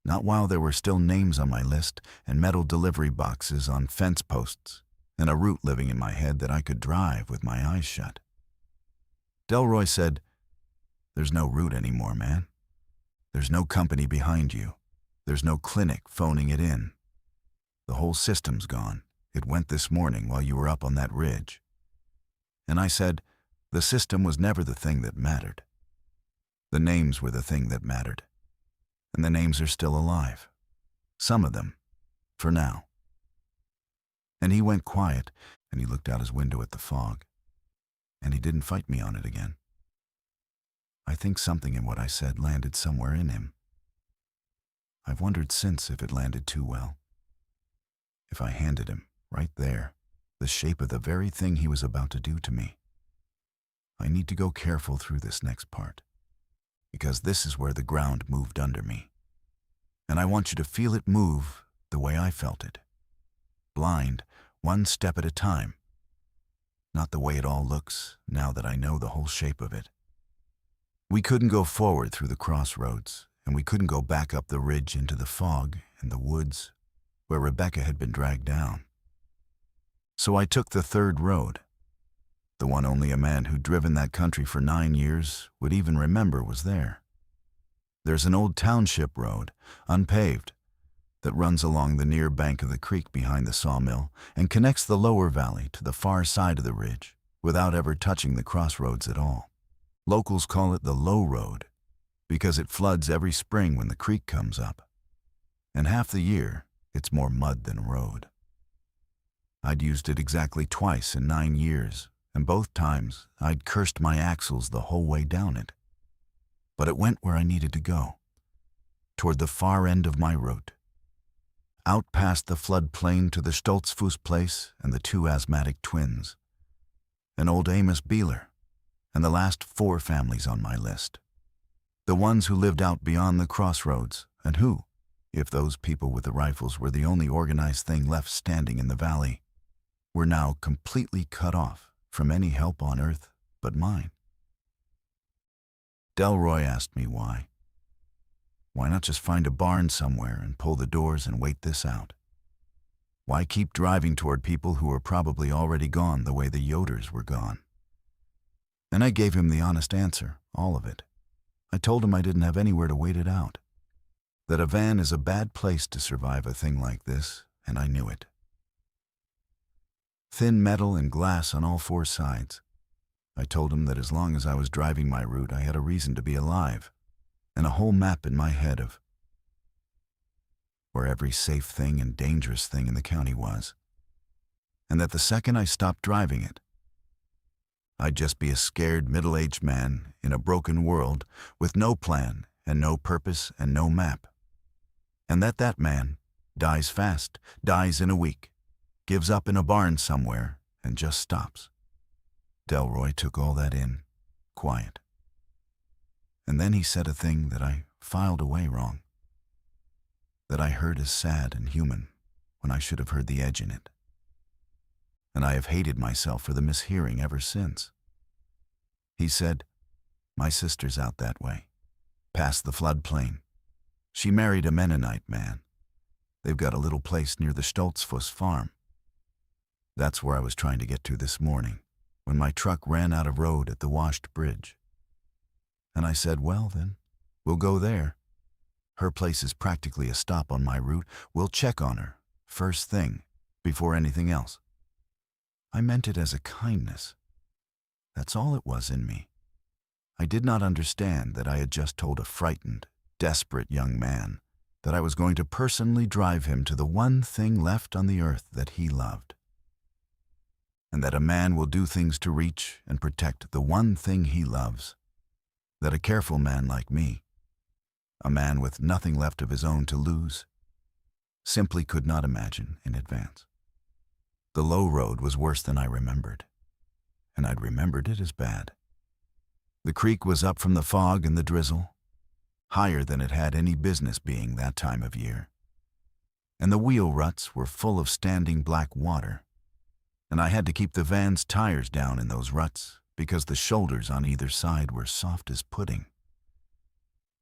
[SPEAKER 1] not while there were still names on my list and metal delivery boxes on fence posts, and a route living in my head that I could drive with my eyes shut. Delroy said, "There's no route anymore, man. There's no company behind you. There's no clinic phoning it in. The whole system's gone. It went this morning while you were up on that ridge." And I said, the system was never the thing that mattered. The names were the thing that mattered. And the names are still alive. Some of them, for now. And he went quiet, and he looked out his window at the fog. And he didn't fight me on it again. I think something in what I said landed somewhere in him. I've wondered since if it landed too well. If I handed him, right there, the shape of the very thing he was about to do to me. I need to go careful through this next part, because this is where the ground moved under me. And I want you to feel it move the way I felt it. blind, one step at a time. Not the way it all looks, now that I know the whole shape of it. We couldn't go forward through the crossroads, and we couldn't go back up the ridge into the fog and the woods where Rebecca had been dragged down. So I took the third road, the one only a man who'd driven that country for 9 years would even remember was there. There's an old township road, unpaved, that runs along the near bank of the creek behind the sawmill and connects the lower valley to the far side of the ridge without ever touching the crossroads at all. Locals call it the Low Road because it floods every spring when the creek comes up, and half the year it's more mud than a road. I'd used it exactly twice in 9 years, and both times I'd cursed my axles the whole way down it. But it went where I needed to go, toward the far end of my route, out past the floodplain to the Stoltzfus place and the 2 asthmatic twins, and old Amos Beeler, and the last 4 families on my list. The ones who lived out beyond the crossroads, and who, if those people with the rifles were the only organized thing left standing in the valley, were now completely cut off from any help on earth but mine. Delroy asked me why. Why not just find a barn somewhere and pull the doors and wait this out? Why keep driving toward people who were probably already gone the way the Yoders were gone? And I gave him the honest answer, all of it. I told him I didn't have anywhere to wait it out. That a van is a bad place to survive a thing like this, and I knew it. Thin metal and glass on all 4 sides. I told him that as long as I was driving my route, I had a reason to be alive, and a whole map in my head of where every safe thing and dangerous thing in the county was, and that the second I stopped driving it, I'd just be a scared middle-aged man in a broken world with no plan and no purpose and no map, and that man dies fast, dies in a week, gives up in a barn somewhere, and just stops. Delroy took all that in, quiet. And then he said a thing that I filed away wrong, that I heard as sad and human when I should have heard the edge in it. And I have hated myself for the mishearing ever since. He said, "My sister's out that way, past the floodplain. She married a Mennonite man. They've got a little place near the Stoltzfus farm. That's where I was trying to get to this morning, when my truck ran out of road at the washed bridge. And I said, well then, we'll go there. Her place is practically a stop on my route. We'll check on her, first thing, before anything else." I meant it as a kindness. That's all it was in me. I did not understand that I had just told a frightened, desperate young man that I was going to personally drive him to the one thing left on the earth that he loved. And that a man will do things to reach and protect the one thing he loves. That a careful man like me, a man with nothing left of his own to lose, simply could not imagine in advance. The low road was worse than I remembered, and I'd remembered it as bad. The creek was up from the fog and the drizzle, higher than it had any business being that time of year. And the wheel ruts were full of standing black water, and I had to keep the van's tires down in those ruts because the shoulders on either side were soft as pudding.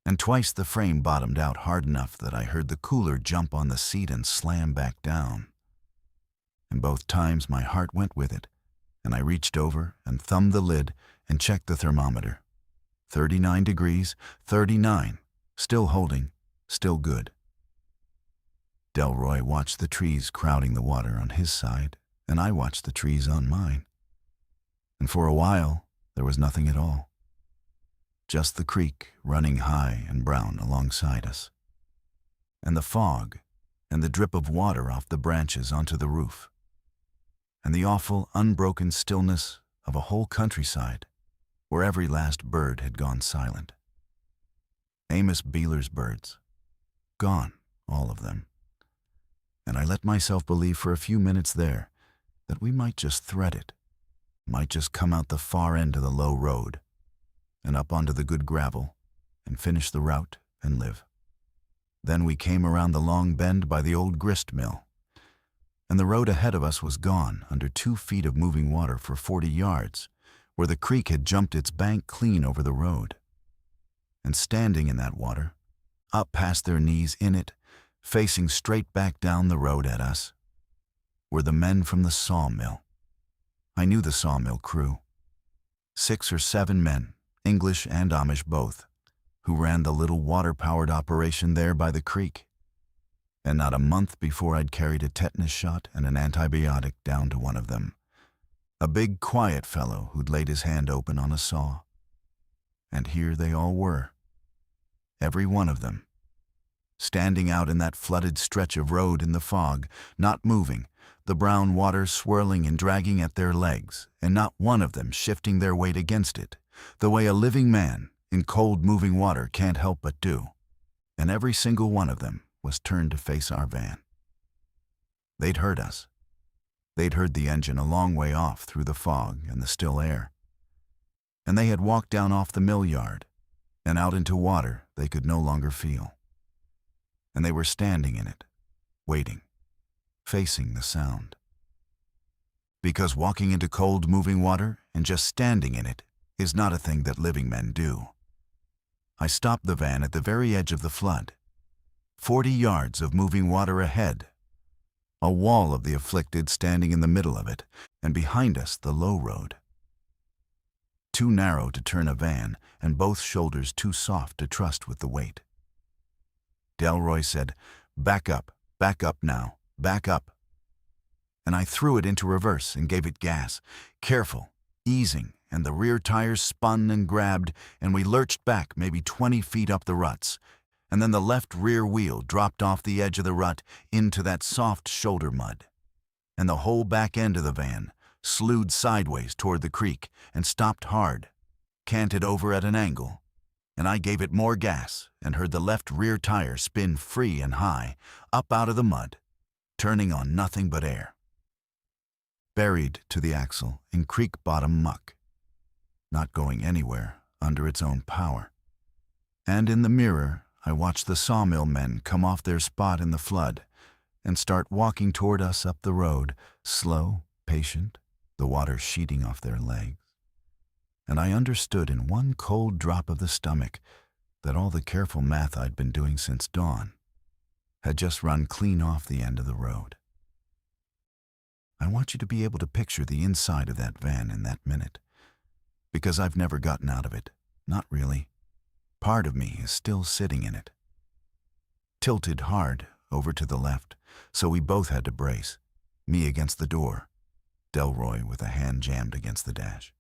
[SPEAKER 1] And twice the frame bottomed out hard enough that I heard the cooler jump on the seat and slam back down. And both times my heart went with it, and I reached over and thumbed the lid and checked the thermometer. 39 degrees, 39, still holding, still good. Delroy watched the trees crowding the water on his side, and I watched the trees on mine. And for a while, there was nothing at all. Just the creek running high and brown alongside us, and the fog and the drip of water off the branches onto the roof, and the awful, unbroken stillness of a whole countryside where every last bird had gone silent. Amos Beeler's birds, gone, all of them. And I let myself believe for a few minutes there that we might just thread it, might just come out the far end of the low road and up onto the good gravel and finish the route and live. Then we came around the long bend by the old grist mill, and the road ahead of us was gone under 2 feet of moving water for 40 yards, where the creek had jumped its bank clean over the road. And standing in that water, up past their knees in it, facing straight back down the road at us, were the men from the sawmill. I knew the sawmill crew. 6 or 7 men, English and Amish both, who ran the little water-powered operation there by the creek. And not a month before I'd carried a tetanus shot and an antibiotic down to one of them, a big, quiet fellow who'd laid his hand open on a saw. And here they all were, every one of them, standing out in that flooded stretch of road in the fog, not moving, the brown water swirling and dragging at their legs, and not one of them shifting their weight against it, the way a living man in cold moving water can't help but do. And every single one of them was turned to face our van. They'd heard us. They'd heard the engine a long way off through the fog and the still air. And they had walked down off the mill yard and out into water they could no longer feel. And they were standing in it, waiting, facing the sound. Because walking into cold moving water and just standing in it is not a thing that living men do. I stopped the van at the very edge of the flood. 40 yards of moving water ahead. A wall of the afflicted standing in the middle of it, and behind us the low road. Too narrow to turn a van, and both shoulders too soft to trust with the weight. Delroy said, back up now, back up." And I threw it into reverse and gave it gas, careful, easing, and the rear tires spun and grabbed, and we lurched back maybe 20 feet up the ruts, and then the left rear wheel dropped off the edge of the rut into that soft shoulder mud, and the whole back end of the van slewed sideways toward the creek and stopped hard, canted over at an angle, and I gave it more gas and heard the left rear tire spin free and high, up out of the mud, turning on nothing but air. Buried to the axle in creek bottom muck, not going anywhere under its own power. And in the mirror, I watched the sawmill men come off their spot in the flood and start walking toward us up the road, slow, patient, the water sheeting off their legs. And I understood in one cold drop of the stomach that all the careful math I'd been doing since dawn had just run clean off the end of the road. I want you to be able to picture the inside of that van in that minute, because I've never gotten out of it, not really. Part of me is still sitting in it. Tilted hard over to the left, so we both had to brace, me against the door, Delroy with a hand jammed against the dash.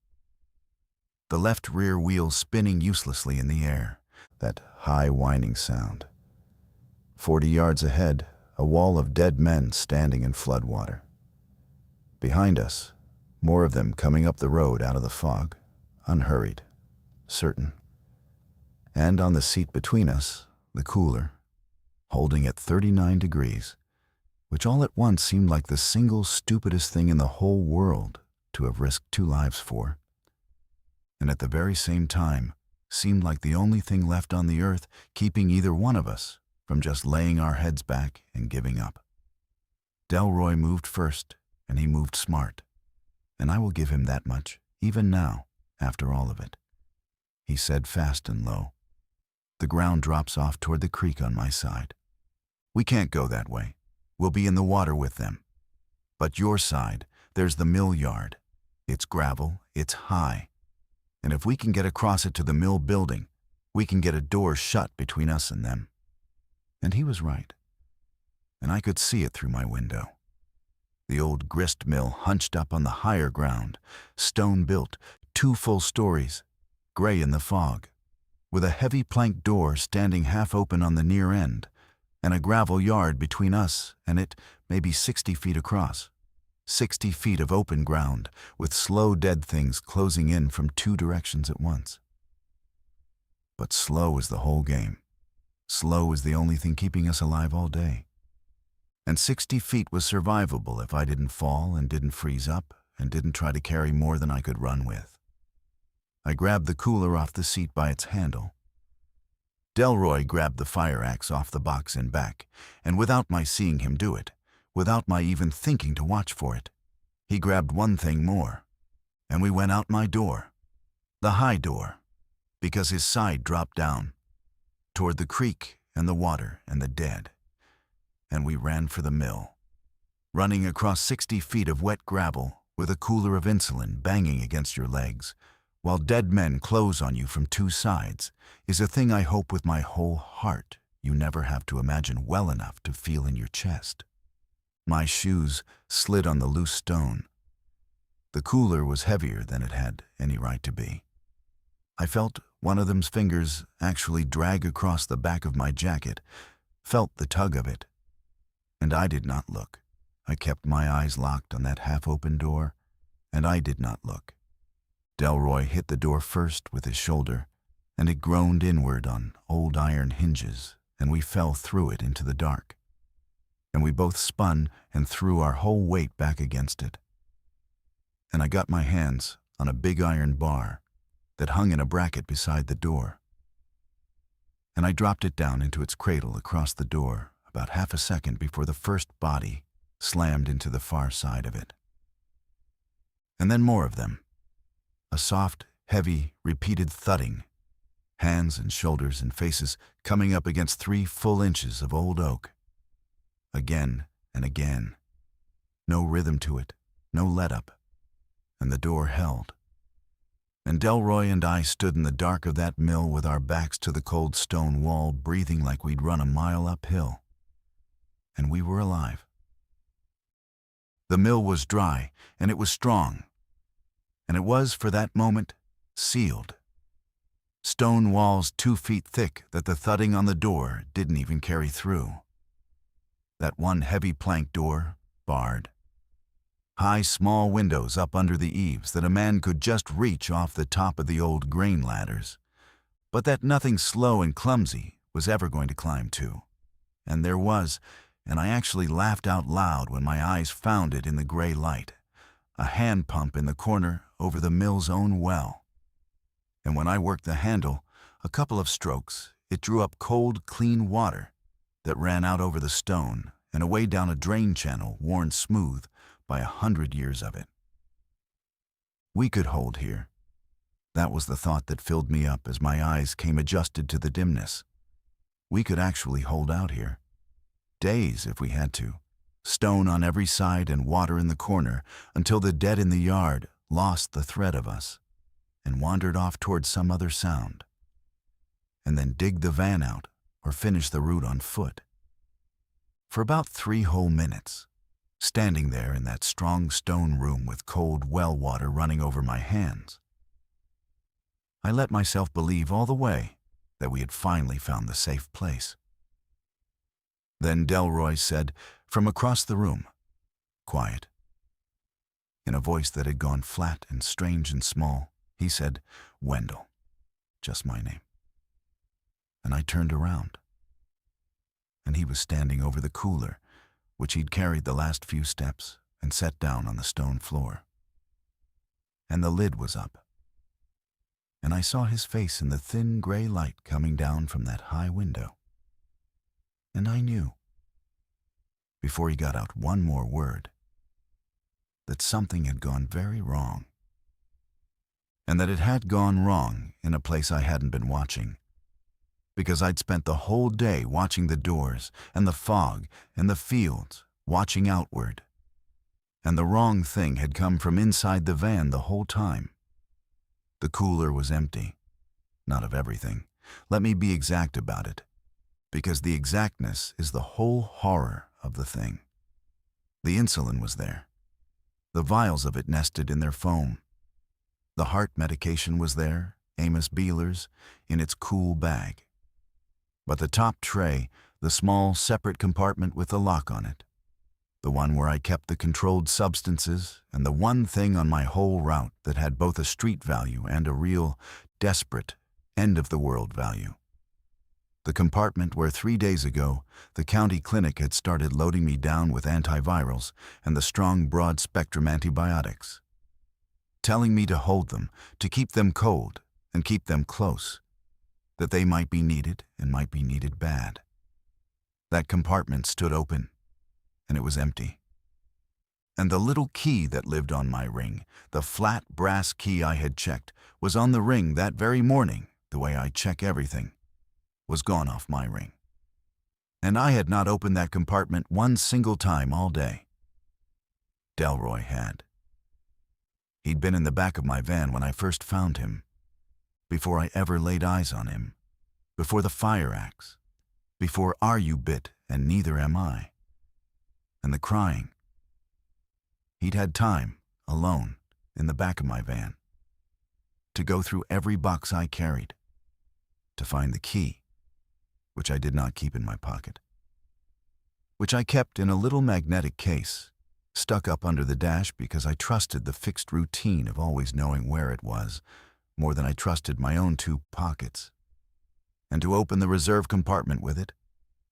[SPEAKER 1] The left rear wheel spinning uselessly in the air, that high whining sound. 40 yards ahead, a wall of dead men standing in floodwater. Behind us, more of them coming up the road out of the fog, unhurried, certain. And on the seat between us, the cooler, holding at 39 degrees, which all at once seemed like the single stupidest thing in the whole world to have risked 2 lives for. And at the very same time, seemed like the only thing left on the earth keeping either one of us from just laying our heads back and giving up. Delroy moved first, and he moved smart, and I will give him that much, even now, after all of it. He said fast and low, "The ground drops off toward the creek on my side. We can't go that way. We'll be in the water with them. But your side, there's the mill yard. It's gravel, it's high. And if we can get across it to the mill building, we can get a door shut between us and them." And he was right. And I could see it through my window. The old grist mill hunched up on the higher ground, stone-built, 2 full stories, gray in the fog, with a heavy plank door standing half open on the near end, and a gravel yard between us and it maybe 60 feet across. 60 feet of open ground, with slow dead things closing in from 2 directions at once. But slow is the whole game. Slow is the only thing keeping us alive all day. And 60 feet was survivable if I didn't fall and didn't freeze up and didn't try to carry more than I could run with. I grabbed the cooler off the seat by its handle. Delroy grabbed the fire axe off the box in back, and without my seeing him do it, without my even thinking to watch for it. He grabbed one thing more, and we went out my door, the high door, because his side dropped down toward the creek and the water and the dead, and we ran for the mill, running across 60 feet of wet gravel with a cooler of insulin banging against your legs, while dead men close on you from two sides, is a thing I hope with my whole heart you never have to imagine well enough to feel in your chest. My shoes slid on the loose stone. The cooler was heavier than it had any right to be. I felt one of them's fingers actually drag across the back of my jacket, felt the tug of it, and I did not look. I kept my eyes locked on that half-open door, and I did not look. Delroy hit the door first with his shoulder, and it groaned inward on old iron hinges, and we fell through it into the dark. And we both spun and threw our whole weight back against it. And I got my hands on a big iron bar that hung in a bracket beside the door. And I dropped it down into its cradle across the door about half a second before the first body slammed into the far side of it. And then more of them. A soft, heavy, repeated thudding, hands and shoulders and faces coming up against 3 full inches of old oak. Again and again. No rhythm to it, no let-up. And the door held. And Delroy and I stood in the dark of that mill with our backs to the cold stone wall, breathing like we'd run a mile uphill. And we were alive. The mill was dry, and it was strong. And it was, for that moment, sealed. Stone walls 2 feet thick that the thudding on the door didn't even carry through. That one heavy plank door, barred. High, small windows up under the eaves that a man could just reach off the top of the old grain ladders, but that nothing slow and clumsy was ever going to climb to. And there was, and I actually laughed out loud when my eyes found it in the gray light, a hand pump in the corner over the mill's own well. And when I worked the handle, a couple of strokes, it drew up cold, clean water that ran out over the stone and away down a drain channel worn smooth by 100 years of it. We could hold here. That was the thought that filled me up as my eyes came adjusted to the dimness. We could actually hold out here. Days if we had to. Stone on every side and water in the corner until the dead in the yard lost the thread of us and wandered off toward some other sound. And then dig the van out or finish the route on foot. For about 3 whole minutes, standing there in that strong stone room with cold well water running over my hands, I let myself believe all the way that we had finally found the safe place. Then Delroy said, from across the room, quiet. In a voice that had gone flat and strange and small, he said, Wendell, just my name. And I turned around. And he was standing over the cooler, which he'd carried the last few steps and set down on the stone floor. And the lid was up. And I saw his face in the thin gray light coming down from that high window. And I knew, before he got out one more word, that something had gone very wrong. And that it had gone wrong in a place I hadn't been watching, because I'd spent the whole day watching the doors and the fog and the fields, watching outward. And the wrong thing had come from inside the van the whole time. The cooler was empty. Not of everything. Let me be exact about it, because the exactness is the whole horror of the thing. The insulin was there. The vials of it nested in their foam. The heart medication was there, Amos Beeler's, in its cool bag. But the top tray, the small separate compartment with the lock on it, the one where I kept the controlled substances, and the one thing on my whole route that had both a street value and a real, desperate, end-of-the-world value. The compartment where 3 days ago the county clinic had started loading me down with antivirals and the strong broad-spectrum antibiotics, telling me to hold them, to keep them cold and keep them close, that they might be needed and might be needed bad. That compartment stood open, and it was empty. And the little key that lived on my ring, the flat brass key I had checked, was on the ring that very morning, the way I check everything, was gone off my ring. And I had not opened that compartment one single time all day. Delroy had. He'd been in the back of my van when I first found him, before I ever laid eyes on him, before the fire axe, before "Are you bit and neither am I?" and the crying. He'd had time, alone, in the back of my van, to go through every box I carried, to find the key, which I did not keep in my pocket, which I kept in a little magnetic case, stuck up under the dash because I trusted the fixed routine of always knowing where it was, more than I trusted my own 2 pockets, and to open the reserve compartment with it,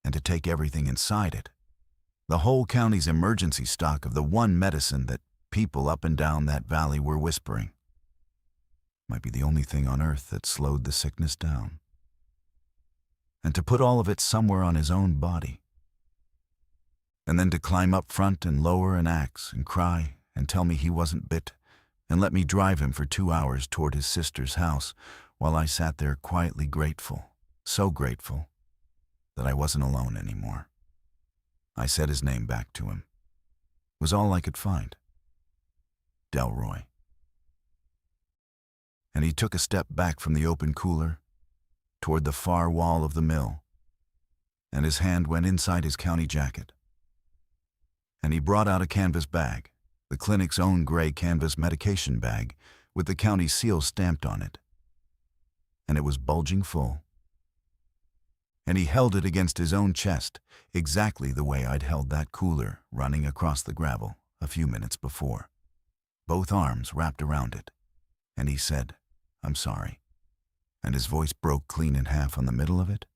[SPEAKER 1] and to take everything inside it. The whole county's emergency stock of the one medicine that people up and down that valley were whispering might be the only thing on earth that slowed the sickness down. And to put all of it somewhere on his own body. And then to climb up front and lower an axe and cry and tell me he wasn't bit and let me drive him for 2 hours toward his sister's house while I sat there quietly grateful, so grateful that I wasn't alone anymore. I said his name back to him. It was all I could find. Delroy. And he took a step back from the open cooler toward the far wall of the mill, and his hand went inside his county jacket. And he brought out a canvas bag, the clinic's own gray canvas medication bag with the county seal stamped on it. And it was bulging full. And he held it against his own chest, exactly the way I'd held that cooler running across the gravel a few minutes before, both arms wrapped around it. And he said, "I'm sorry." And his voice broke clean in half on the middle of it.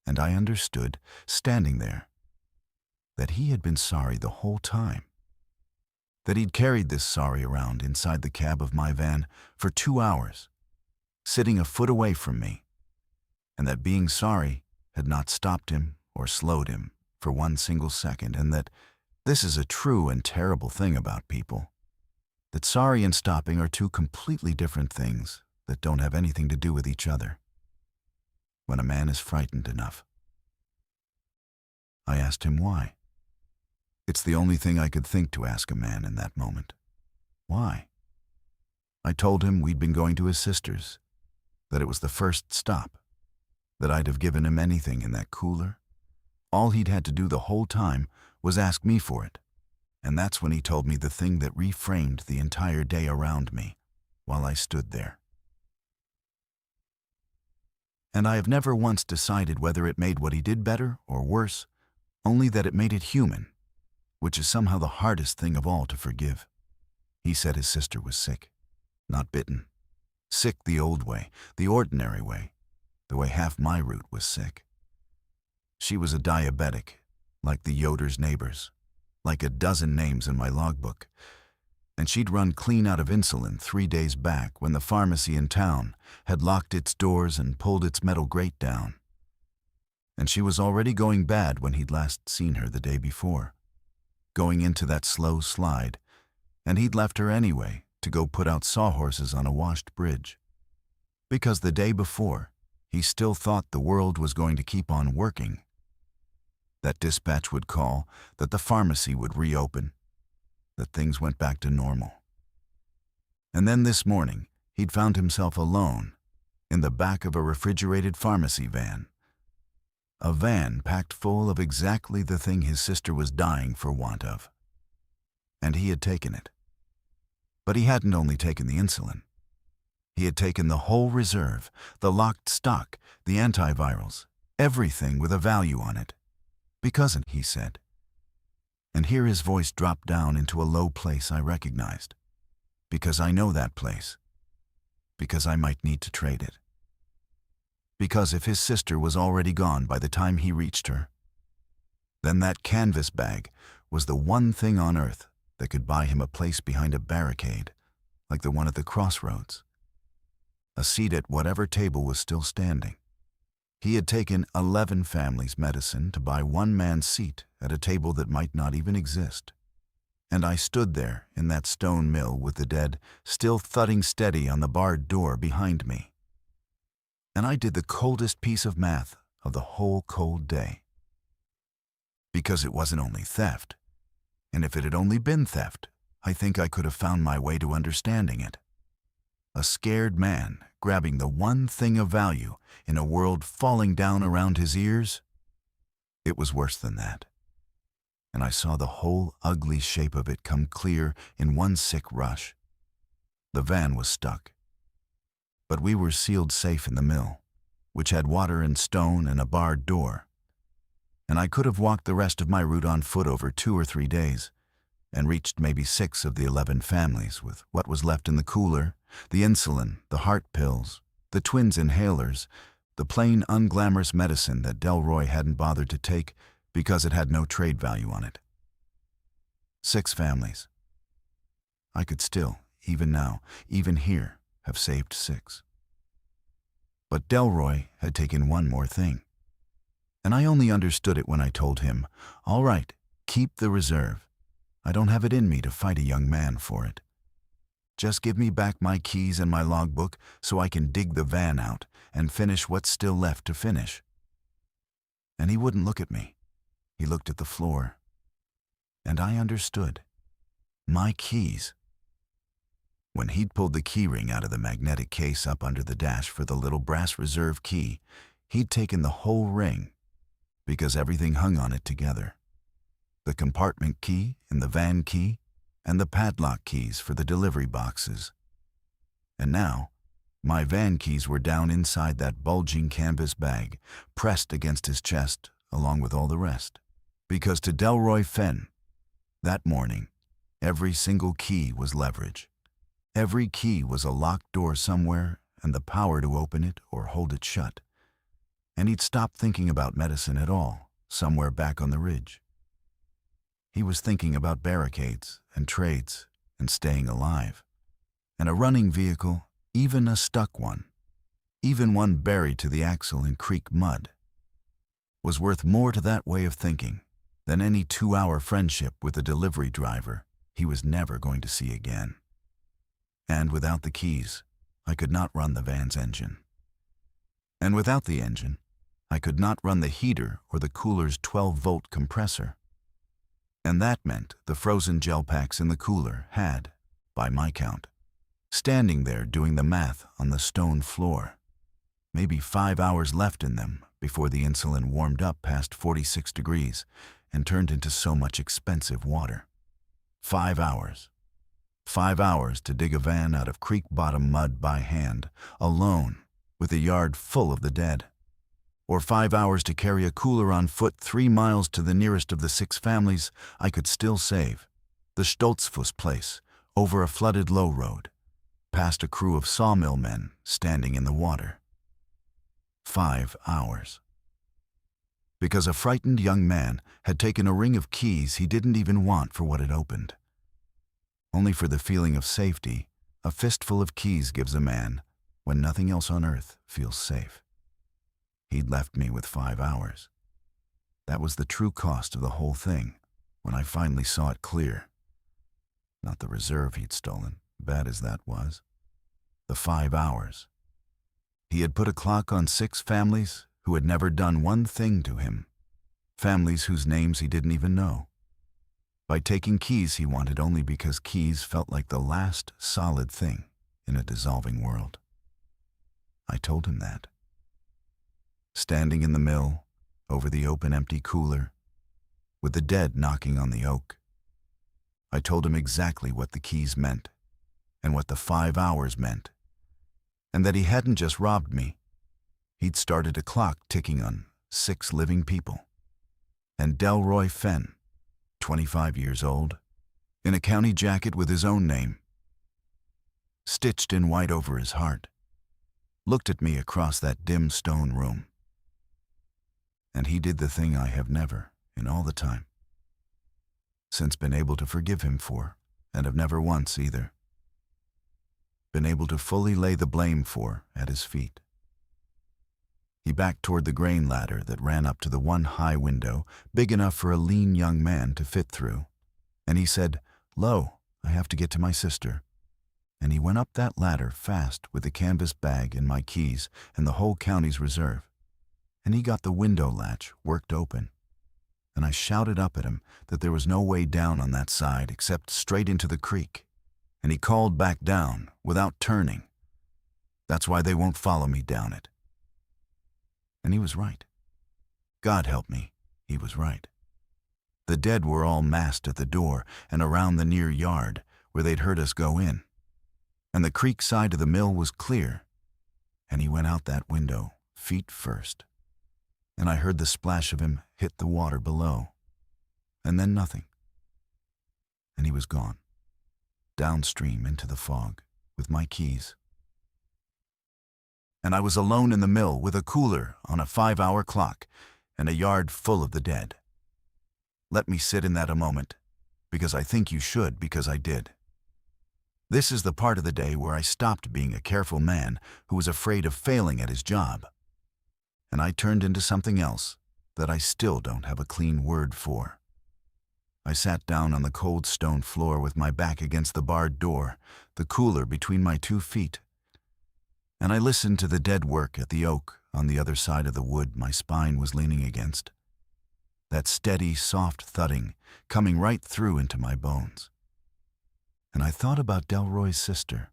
[SPEAKER 1] And I understood, standing there, that he had been sorry the whole time. That he'd carried this sorry around inside the cab of my van for 2 hours, sitting a foot away from me, and that being sorry had not stopped him or slowed him for one single second, and that this is a true and terrible thing about people, that sorry and stopping are 2 completely different things that don't have anything to do with each other. When a man is frightened enough. I asked him why. It's the only thing I could think to ask a man in that moment. Why? I told him we'd been going to his sister's, that it was the first stop, that I'd have given him anything in that cooler. All he'd had to do the whole time was ask me for it, and that's when he told me the thing that reframed the entire day around me while I stood there. And I have never once decided whether it made what he did better or worse, only that it made it human, which is somehow the hardest thing of all to forgive. He said his sister was sick, not bitten. Sick the old way, the ordinary way, the way half my root was sick. She was a diabetic, like the Yoder's neighbors, like a dozen names in my logbook, and she'd run clean out of insulin 3 days back when the pharmacy in town had locked its doors and pulled its metal grate down. And she was already going bad when he'd last seen her the day before, going into that slow slide, and he'd left her anyway to go put out sawhorses on a washed bridge. Because the day before, he still thought the world was going to keep on working. That dispatch would call, that the pharmacy would reopen, that things went back to normal. And then this morning, he'd found himself alone in the back of a refrigerated pharmacy van. A van packed full of exactly the thing his sister was dying for want of. And he had taken it. But he hadn't only taken the insulin. He had taken the whole reserve, the locked stock, the antivirals, everything with a value on it. Because, he said. And here his voice dropped down into a low place I recognized. Because I know that place. Because I might need to trade it. Because if his sister was already gone by the time he reached her, then that canvas bag was the one thing on earth that could buy him a place behind a barricade, like the one at the Crossroads. A seat at whatever table was still standing. He had taken 11 families' medicine to buy one man's seat at a table that might not even exist. And I stood there in that stone mill with the dead still thudding steady on the barred door behind me. And I did the coldest piece of math of the whole cold day. Because it wasn't only theft, and if it had only been theft, I think I could have found my way to understanding it. A scared man grabbing the one thing of value in a world falling down around his ears? It was worse than that. And I saw the whole ugly shape of it come clear in one sick rush. The van was stuck. But we were sealed safe in the mill, which had water and stone and a barred door. And I could have walked the rest of my route on foot over 2 or 3 days, and reached maybe 6 of the 11 families with what was left in the cooler, the insulin, the heart pills, the twins' inhalers, the plain unglamorous medicine that Delroy hadn't bothered to take because it had no trade value on it. 6 families. I could still, even now, even here, have saved 6. But Delroy had taken one more thing. And I only understood it when I told him, "All right, keep the reserve. I don't have it in me to fight a young man for it. Just give me back my keys and my logbook so I can dig the van out and finish what's still left to finish." And he wouldn't look at me. He looked at the floor. And I understood. My keys. When he'd pulled the key ring out of the magnetic case up under the dash for the little brass reserve key, he'd taken the whole ring, because everything hung on it together. The compartment key and the van key, and the padlock keys for the delivery boxes. And now, my van keys were down inside that bulging canvas bag, pressed against his chest, along with all the rest. Because to Delroy Fenn, that morning, every single key was leverage. Every key was a locked door somewhere and the power to open it or hold it shut. And he'd stopped thinking about medicine at all, somewhere back on the ridge. He was thinking about barricades and trades and staying alive. And a running vehicle, even a stuck one, even one buried to the axle in creek mud, was worth more to that way of thinking than any 2-hour friendship with a delivery driver he was never going to see again. And without the keys, I could not run the van's engine. And without the engine, I could not run the heater or the cooler's 12-volt compressor. And that meant the frozen gel packs in the cooler had, by my count, standing there doing the math on the stone floor, maybe 5 hours left in them before the insulin warmed up past 46 degrees and turned into so much expensive water. 5 hours. 5 hours to dig a van out of creek-bottom mud by hand, alone, with a yard full of the dead. Or 5 hours to carry a cooler on foot 3 miles to the nearest of the 6 families I could still save, the Stoltzfus place, over a flooded low road, past a crew of sawmill men standing in the water. 5 hours. Because a frightened young man had taken a ring of keys he didn't even want for what it opened. Only for the feeling of safety a fistful of keys gives a man when nothing else on earth feels safe. He'd left me with 5 hours. That was the true cost of the whole thing when I finally saw it clear. Not the reserve he'd stolen, bad as that was. The 5 hours. He had put a clock on 6 families who had never done one thing to him. Families whose names he didn't even know. By taking keys he wanted only because keys felt like the last solid thing in a dissolving world. I told him that. Standing in the mill, over the open empty cooler, with the dead knocking on the oak, I told him exactly what the keys meant, and what the 5 hours meant, and that he hadn't just robbed me. He'd started a clock ticking on 6 living people. And Delroy Fenn, 25 years old, in a county jacket with his own name, stitched in white over his heart, looked at me across that dim stone room. And he did the thing I have never, in all the time, since been able to forgive him for, and have never once either, been able to fully lay the blame for at his feet. He backed toward the grain ladder that ran up to the one high window, big enough for a lean young man to fit through. And he said, "Lo, I have to get to my sister." And he went up that ladder fast with the canvas bag and my keys and the whole county's reserve. And he got the window latch worked open. And I shouted up at him that there was no way down on that side except straight into the creek. And he called back down without turning. "That's why they won't follow me down it." And he was right. God help me, he was right. The dead were all massed at the door and around the near yard where they'd heard us go in. And the creek side of the mill was clear. And he went out that window, feet first. And I heard the splash of him hit the water below. And then nothing. And he was gone, downstream into the fog, with my keys. And I was alone in the mill with a cooler on a 5-hour clock and a yard full of the dead. Let me sit in that a moment, because I think you should, because I did. This is the part of the day where I stopped being a careful man who was afraid of failing at his job. And I turned into something else that I still don't have a clean word for. I sat down on the cold stone floor with my back against the barred door, the cooler between my 2 feet. And I listened to the dead work at the oak on the other side of the wood my spine was leaning against. That steady, soft thudding coming right through into my bones. And I thought about Delroy's sister,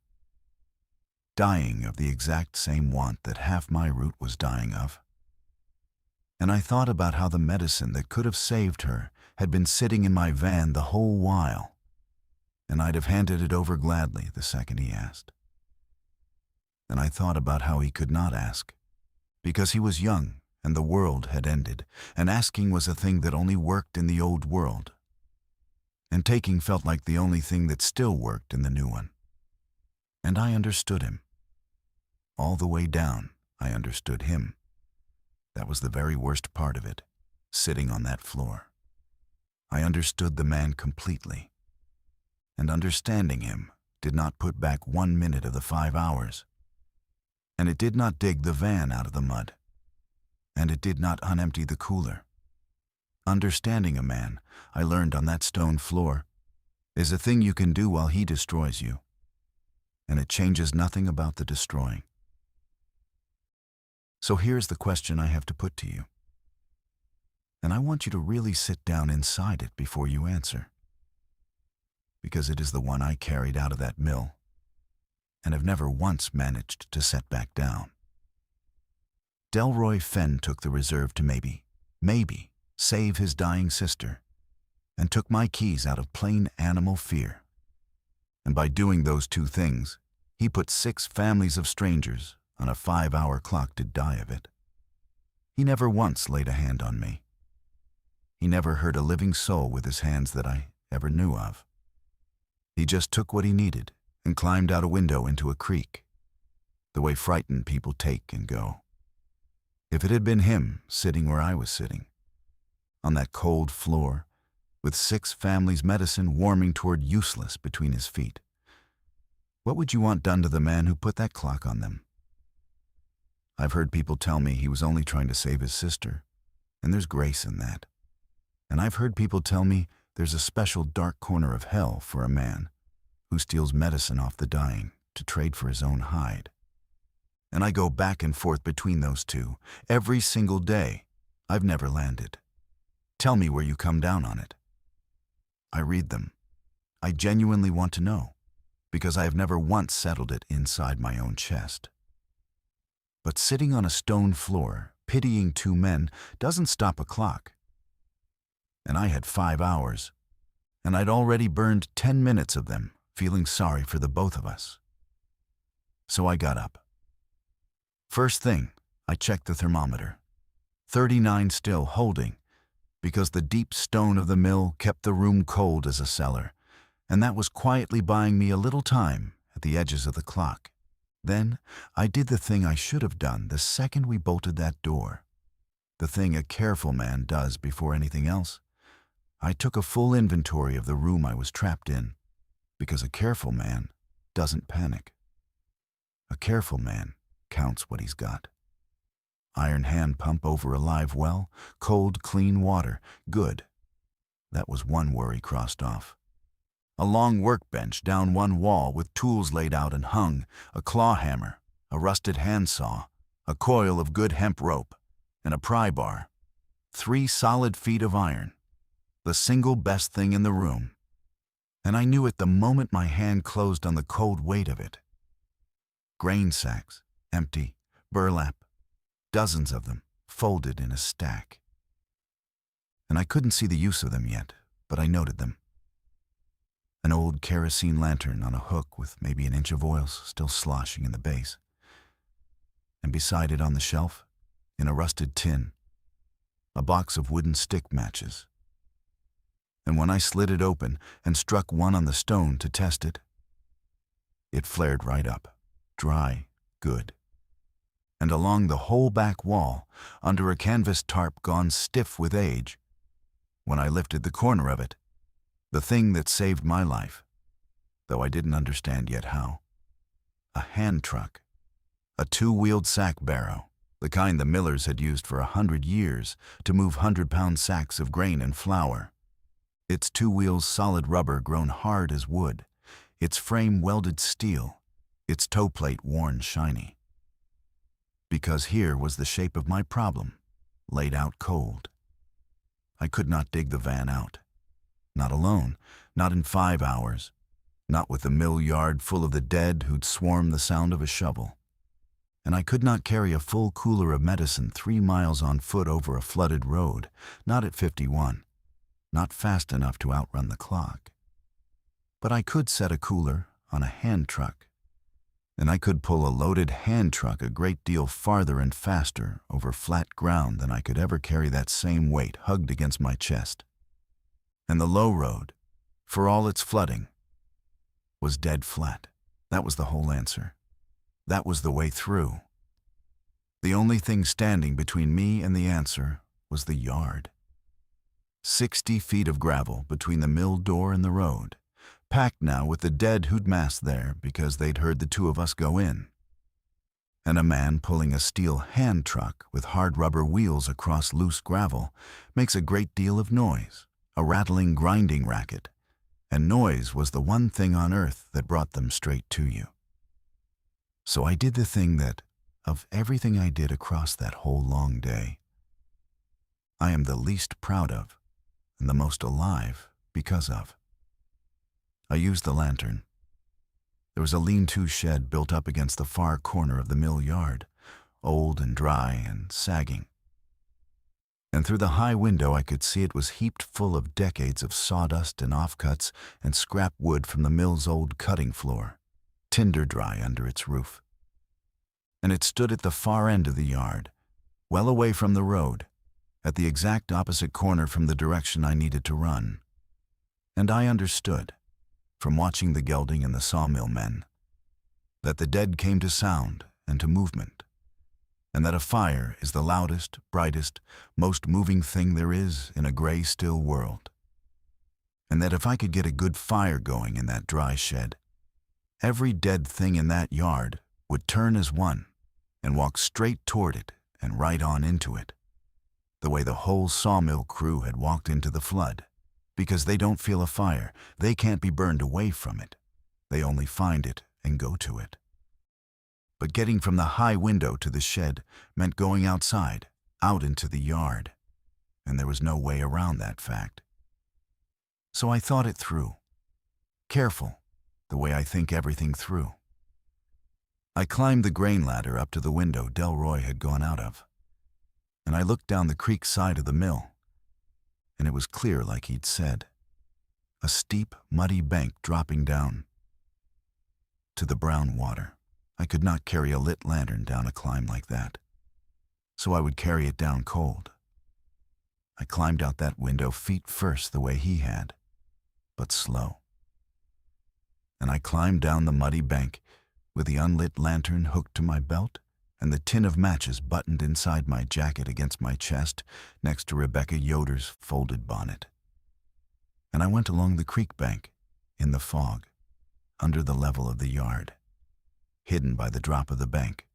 [SPEAKER 1] dying of the exact same want that half my root was dying of. And I thought about how the medicine that could have saved her had been sitting in my van the whole while, and I'd have handed it over gladly the second he asked. And I thought about how he could not ask, because he was young and the world had ended, and asking was a thing that only worked in the old world. And taking felt like the only thing that still worked in the new one. And I understood him. All the way down, I understood him. That was the very worst part of it, sitting on that floor. I understood the man completely. And understanding him did not put back 1 minute of the 5 hours. And it did not dig the van out of the mud. And it did not unempty the cooler. Understanding a man, I learned on that stone floor, is a thing you can do while he destroys you. And it changes nothing about the destroying. So here's the question I have to put to you. And I want you to really sit down inside it before you answer. Because it is the one I carried out of that mill and have never once managed to set back down. Delroy Fenn took the reserve to maybe save his dying sister, and took my keys out of plain animal fear. And by doing those 2 things, he put 6 families of strangers on a 5-hour clock to die of it. He never once laid a hand on me. He never hurt a living soul with his hands that I ever knew of. He just took what he needed and climbed out a window into a creek, the way frightened people take and go. If it had been him sitting where I was sitting, on that cold floor, with 6 families' medicine warming toward useless between his feet, what would you want done to the man who put that clock on them? I've heard people tell me he was only trying to save his sister, and there's grace in that. And I've heard people tell me there's a special dark corner of hell for a man who steals medicine off the dying to trade for his own hide. And I go back and forth between those 2 every single day. I've never landed. Tell me where you come down on it. I read them. I genuinely want to know, because I have never once settled it inside my own chest. But sitting on a stone floor, pitying 2 men, doesn't stop a clock. And I had 5 hours, and I'd already burned 10 minutes of them, feeling sorry for the both of us. So I got up. First thing, I checked the thermometer. 39 still, holding, because the deep stone of the mill kept the room cold as a cellar, and that was quietly buying me a little time at the edges of the clock. Then I did the thing I should have done the second we bolted that door. The thing a careful man does before anything else. I took a full inventory of the room I was trapped in, because a careful man doesn't panic. A careful man counts what he's got. iron hand pump over a live well, cold, clean water. Good. That was one worry crossed off. A long workbench down one wall with tools laid out and hung, a claw hammer, a rusted handsaw, a coil of good hemp rope, and a pry bar. 3 solid feet of iron. The single best thing in the room. And I knew it the moment my hand closed on the cold weight of it. Grain sacks, empty, burlap, dozens of them, folded in a stack. And I couldn't see the use of them yet, but I noted them. An old kerosene lantern on a hook with maybe an inch of oil still sloshing in the base. And beside it on the shelf, in a rusted tin, a box of wooden stick matches. And when I slid it open and struck one on the stone to test it, it flared right up, dry, good. And along the whole back wall, under a canvas tarp gone stiff with age, when I lifted the corner of it, the thing that saved my life, though I didn't understand yet how, a hand truck, a 2-wheeled sack barrow, the kind the millers had used for 100 years to move 100-pound sacks of grain and flour. Its 2 wheels solid rubber grown hard as wood, its frame welded steel, its toe plate worn shiny. Because here was the shape of my problem, laid out cold. I could not dig the van out. Not alone, not in 5 hours, not with the mill yard full of the dead who'd swarm the sound of a shovel. And I could not carry a full cooler of medicine 3 miles on foot over a flooded road, not at 51, not fast enough to outrun the clock. But I could set a cooler on a hand truck, and I could pull a loaded hand truck a great deal farther and faster over flat ground than I could ever carry that same weight hugged against my chest. And the low road, for all its flooding, was dead flat. That was the whole answer. That was the way through. The only thing standing between me and the answer was the yard. 60 feet of gravel between the mill door and the road, packed now with the dead who'd massed there because they'd heard the 2 of us go in. And a man pulling a steel hand truck with hard rubber wheels across loose gravel makes a great deal of noise, a rattling, grinding racket, and noise was the one thing on earth that brought them straight to you. So I did the thing that, of everything I did across that whole long day, I am the least proud of and the most alive because of. I used the lantern. There was a lean-to shed built up against the far corner of the mill yard, old and dry and sagging. And through the high window I could see it was heaped full of decades of sawdust and offcuts and scrap wood from the mill's old cutting floor, tinder dry under its roof. And it stood at the far end of the yard, well away from the road, at the exact opposite corner from the direction I needed to run. And I understood, from watching the gelding and the sawmill men, that the dead came to sound and to movement, and that a fire is the loudest, brightest, most moving thing there is in a gray, still world. And that if I could get a good fire going in that dry shed, every dead thing in that yard would turn as one and walk straight toward it and right on into it, the way the whole sawmill crew had walked into the flood, because they don't feel a fire, they can't be burned away from it, they only find it and go to it. But getting from the high window to the shed meant going outside, out into the yard, and there was no way around that fact. So I thought it through, careful, the way I think everything through. I climbed the grain ladder up to the window Delroy had gone out of, and I looked down the creek side of the mill, and it was clear like he'd said, a steep, muddy bank dropping down to the brown water. I could not carry a lit lantern down a climb like that, so I would carry it down cold. I climbed out that window feet first the way he had, but slow. And I climbed down the muddy bank with the unlit lantern hooked to my belt and the tin of matches buttoned inside my jacket against my chest next to Rebecca Yoder's folded bonnet. And I went along the creek bank, in the fog, under the level of the yard, hidden by the drop of the bank,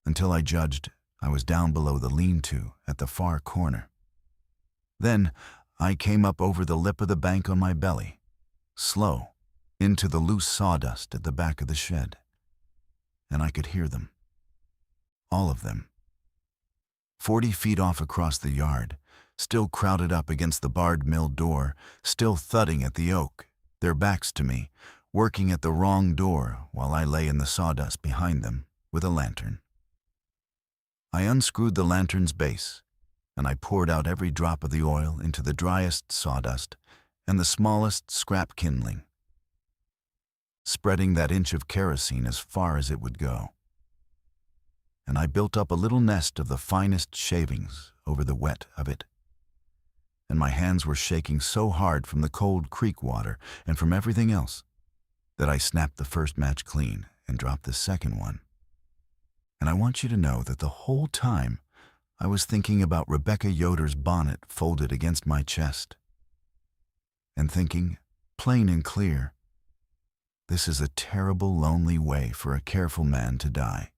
[SPEAKER 1] until I judged I was down below the lean-to at the far corner. Then I came up over the lip of the bank on my belly, slow, into the loose sawdust at the back of the shed. And I could hear them. All of them. 40 feet off across the yard, still crowded up against the barred mill door, still thudding at the oak, their backs to me, working at the wrong door while I lay in the sawdust behind them with a lantern. I unscrewed the lantern's base, and I poured out every drop of the oil into the driest sawdust and the smallest scrap kindling, spreading that inch of kerosene as far as it would go. And I built up a little nest of the finest shavings over the wet of it. And my hands were shaking so hard from the cold creek water and from everything else that I snapped the first match clean and dropped the second one. And I want you to know that the whole time I was thinking about Rebecca Yoder's bonnet folded against my chest, and thinking, plain and clear, this is a terrible, lonely way for a careful man to die.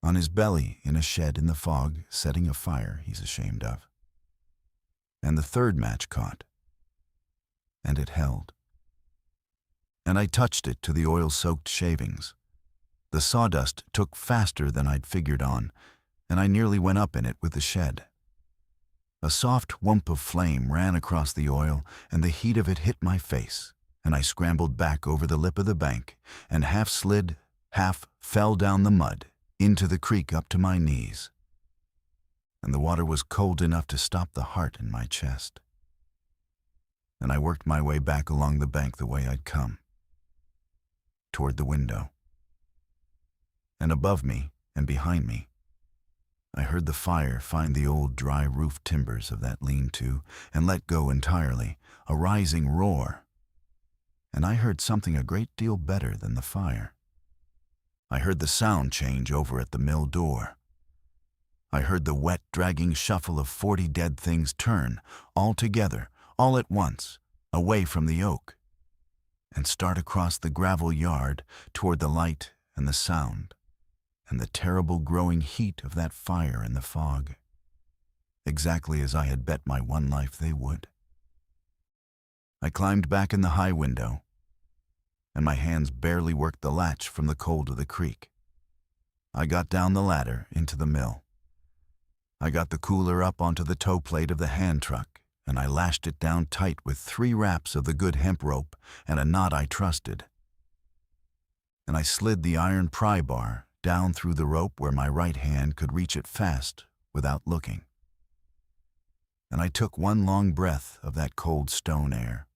[SPEAKER 1] On his belly in a shed in the fog, setting a fire he's ashamed of. And the third match caught, and it held. And I touched it to the oil-soaked shavings. The sawdust took faster than I'd figured on, and I nearly went up in it with the shed. A soft whump of flame ran across the oil, and the heat of it hit my face, and I scrambled back over the lip of the bank, and half slid, half fell down the mud, into the creek up to my knees. And the water was cold enough to stop the heart in my chest. And I worked my way back along the bank the way I'd come, toward the window. And above me and behind me, I heard the fire find the old dry roof timbers of that lean-to and let go entirely, a rising roar. And I heard something a great deal better than the fire. I heard the sound change over at the mill door. I heard the wet, dragging shuffle of 40 dead things turn, all together, all at once, away from the oak, and start across the gravel yard toward the light and the sound, and the terrible growing heat of that fire in the fog, exactly as I had bet my one life they would. I climbed back in the high window, and my hands barely worked the latch from the cold of the creek. I got down the ladder into the mill. I got the cooler up onto the tow plate of the hand truck, and I lashed it down tight with 3 wraps of the good hemp rope and a knot I trusted. And I slid the iron pry bar down through the rope where my right hand could reach it fast without looking. And I took one long breath of that cold stone air.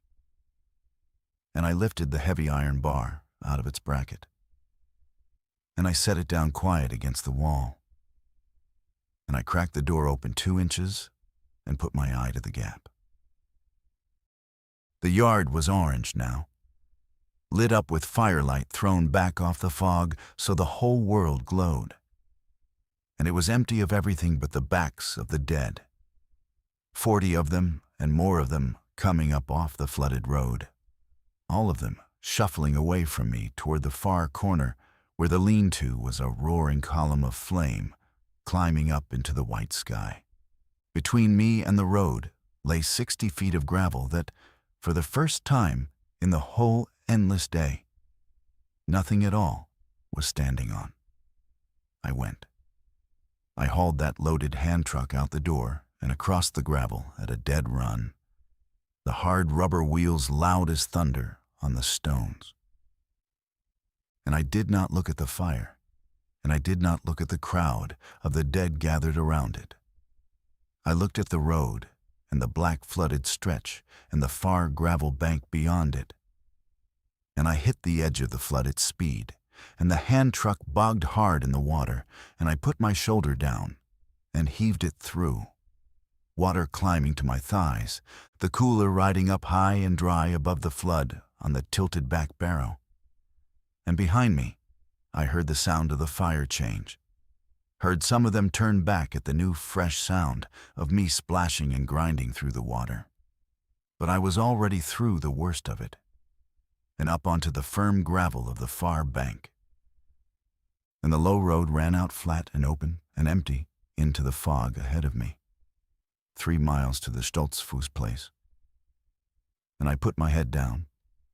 [SPEAKER 1] And I lifted the heavy iron bar out of its bracket. And I set it down quiet against the wall. And I cracked the door open 2 inches and put my eye to the gap. The yard was orange now, lit up with firelight thrown back off the fog so the whole world glowed. And it was empty of everything but the backs of the dead. 40 of them and more of them coming up off the flooded road. All of them shuffling away from me toward the far corner where the lean-to was a roaring column of flame climbing up into the white sky. Between me and the road lay 60 feet of gravel that, for the first time in the whole endless day, nothing at all was standing on. I went. I hauled that loaded hand truck out the door and across the gravel at a dead run, the hard rubber wheels loud as thunder on the stones. And I did not look at the fire, and I did not look at the crowd of the dead gathered around it. I looked at the road and the black flooded stretch and the far gravel bank beyond it. And I hit the edge of the flood at speed, and the hand truck bogged hard in the water, and I put my shoulder down and heaved it through, water climbing to my thighs, the cooler riding up high and dry above the flood on the tilted back barrow. And behind me, I heard the sound of the fire change, heard some of them turn back at the new fresh sound of me splashing and grinding through the water. But I was already through the worst of it, and up onto the firm gravel of the far bank. and the low road ran out flat and open and empty into the fog ahead of me. 3 miles to the Stoltzfus place. And I put my head down,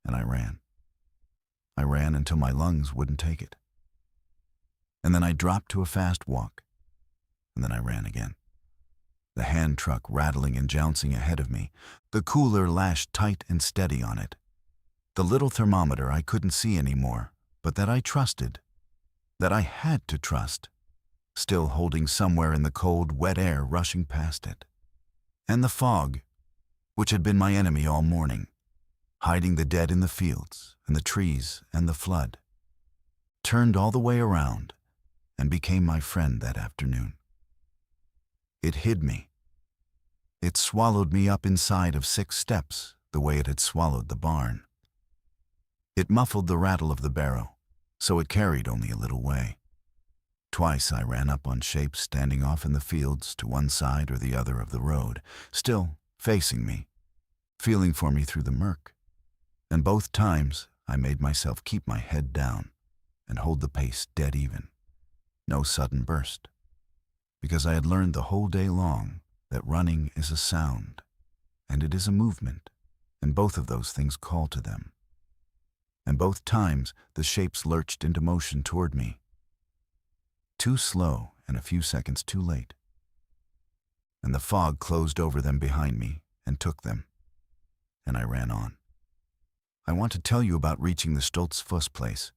[SPEAKER 1] and I ran. I ran until my lungs wouldn't take it. And then I dropped to a fast walk, and then I ran again. The hand truck rattling and jouncing ahead of me, the cooler lashed tight and steady on it. The little thermometer I couldn't see anymore, but that I trusted, that I had to trust, still holding somewhere in the cold, wet air rushing past it. And the fog, which had been my enemy all morning, hiding the dead in the fields and the trees and the flood, turned all the way around and became my friend that afternoon. It hid me. It swallowed me up inside of 6 steps the way it had swallowed the barn. It muffled the rattle of the barrow, so it carried only a little way. Twice I ran up on shapes standing off in the fields to one side or the other of the road, still facing me, feeling for me through the murk. And both times I made myself keep my head down and hold the pace dead even. No sudden burst, because I had learned the whole day long that running is a sound, and it is a movement, and both of those things call to them. And both times the shapes lurched into motion toward me, too slow and a few seconds too late. And the fog closed over them behind me and took them, and I ran on. I want to tell you about reaching the Stoltzfus place,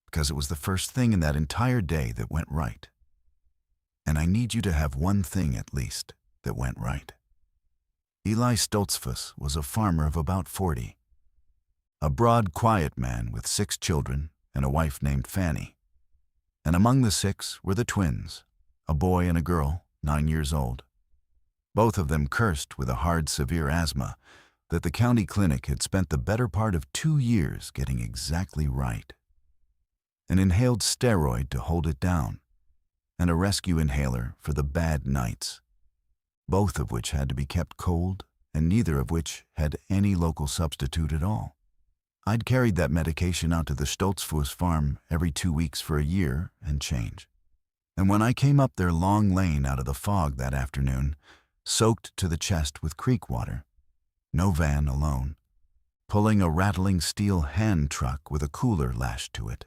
[SPEAKER 1] because it was the first thing in that entire day that went right. And I need you to have one thing at least that went right. Eli Stoltzfus was a farmer of about 40, a broad, quiet man with 6 children and a wife named Fanny. And among the 6 were the twins, a boy and a girl, 9 years old. Both of them cursed with a hard, severe asthma that the county clinic had spent the better part of 2 years getting exactly right. An inhaled steroid to hold it down, and a rescue inhaler for the bad nights, both of which had to be kept cold and neither of which had any local substitute at all. I'd carried that medication out to the Stoltzfus farm every 2 weeks for a year and change. And when I came up their long lane out of the fog that afternoon, soaked to the chest with creek water, no van alone, pulling a rattling steel hand truck with a cooler lashed to it,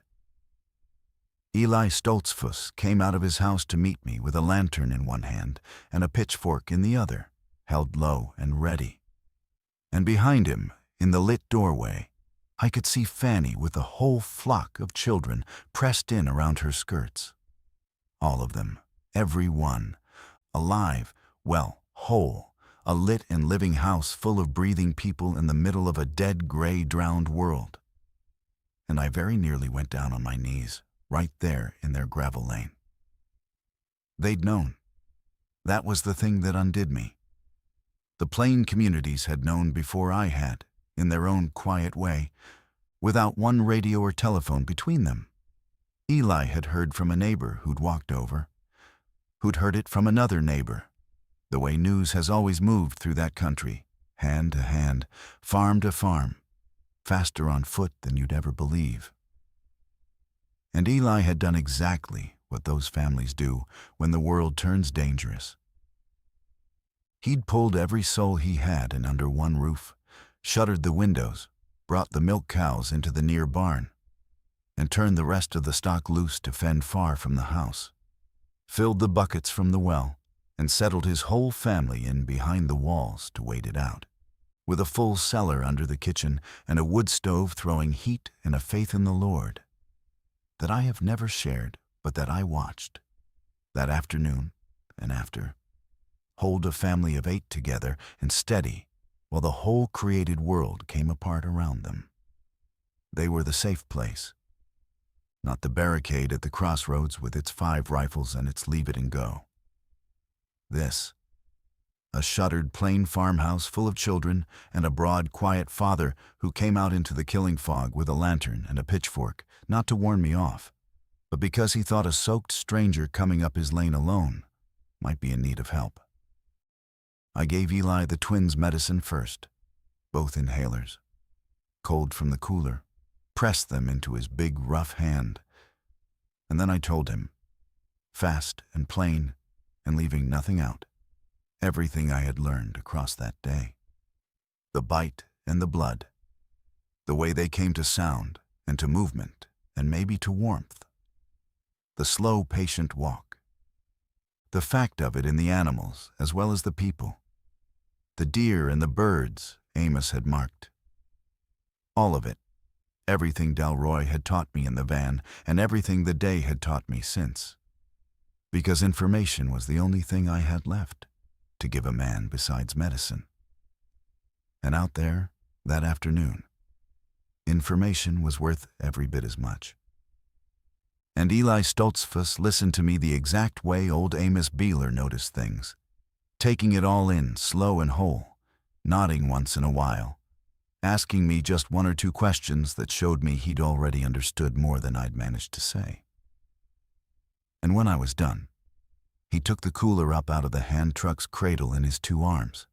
[SPEAKER 1] Eli Stoltzfus came out of his house to meet me with a lantern in one hand and a pitchfork in the other, held low and ready. And behind him, in the lit doorway, I could see Fanny with a whole flock of children pressed in around her skirts. All of them, every one, alive, well, whole, a lit and living house full of breathing people in the middle of a dead, gray, drowned world. And I very nearly went down on my knees, right there in their gravel lane. They'd known. That was the thing that undid me. The plain communities had known before I had, in their own quiet way, without one radio or telephone between them. Eli had heard from a neighbor who'd walked over, who'd heard it from another neighbor, the way news has always moved through that country, hand to hand, farm to farm, faster on foot than you'd ever believe. And Eli had done exactly what those families do when the world turns dangerous. He'd pulled every soul he had in under one roof, shuttered the windows, brought the milk cows into the near barn, and turned the rest of the stock loose to fend far from the house, filled the buckets from the well, and settled his whole family in behind the walls to wait it out, with a full cellar under the kitchen and a wood stove throwing heat and a faith in the Lord that I have never shared, but that I watched, that afternoon and after, hold a family of 8 together and steady while the whole created world came apart around them. They were the safe place, not the barricade at the Crossroads with its 5 rifles and its leave it and go. This, a shuttered plain farmhouse full of children and a broad, quiet father who came out into the killing fog with a lantern and a pitchfork, not to warn me off, but because he thought a soaked stranger coming up his lane alone might be in need of help. I gave Eli the twins' medicine first, both inhalers, cold from the cooler, pressed them into his big, rough hand, And then I told him, fast and plain, and leaving nothing out, everything I had learned across that day. The bite and the blood, the way they came to sound and to movement and maybe to warmth, the slow, patient walk, the fact of it in the animals as well as the people, the deer and the birds Amos had marked. All of it, everything Delroy had taught me in the van and everything the day had taught me since. Because information was the only thing I had left to give a man besides medicine. And out there, that afternoon, information was worth every bit as much. And Eli Stoltzfus listened to me the exact way old Amos Beeler noticed things, taking it all in slow and whole, nodding once in a while, asking me just one or two questions that showed me he'd already understood more than I'd managed to say. And when I was done, he took the cooler up out of the hand truck's cradle in his two arms,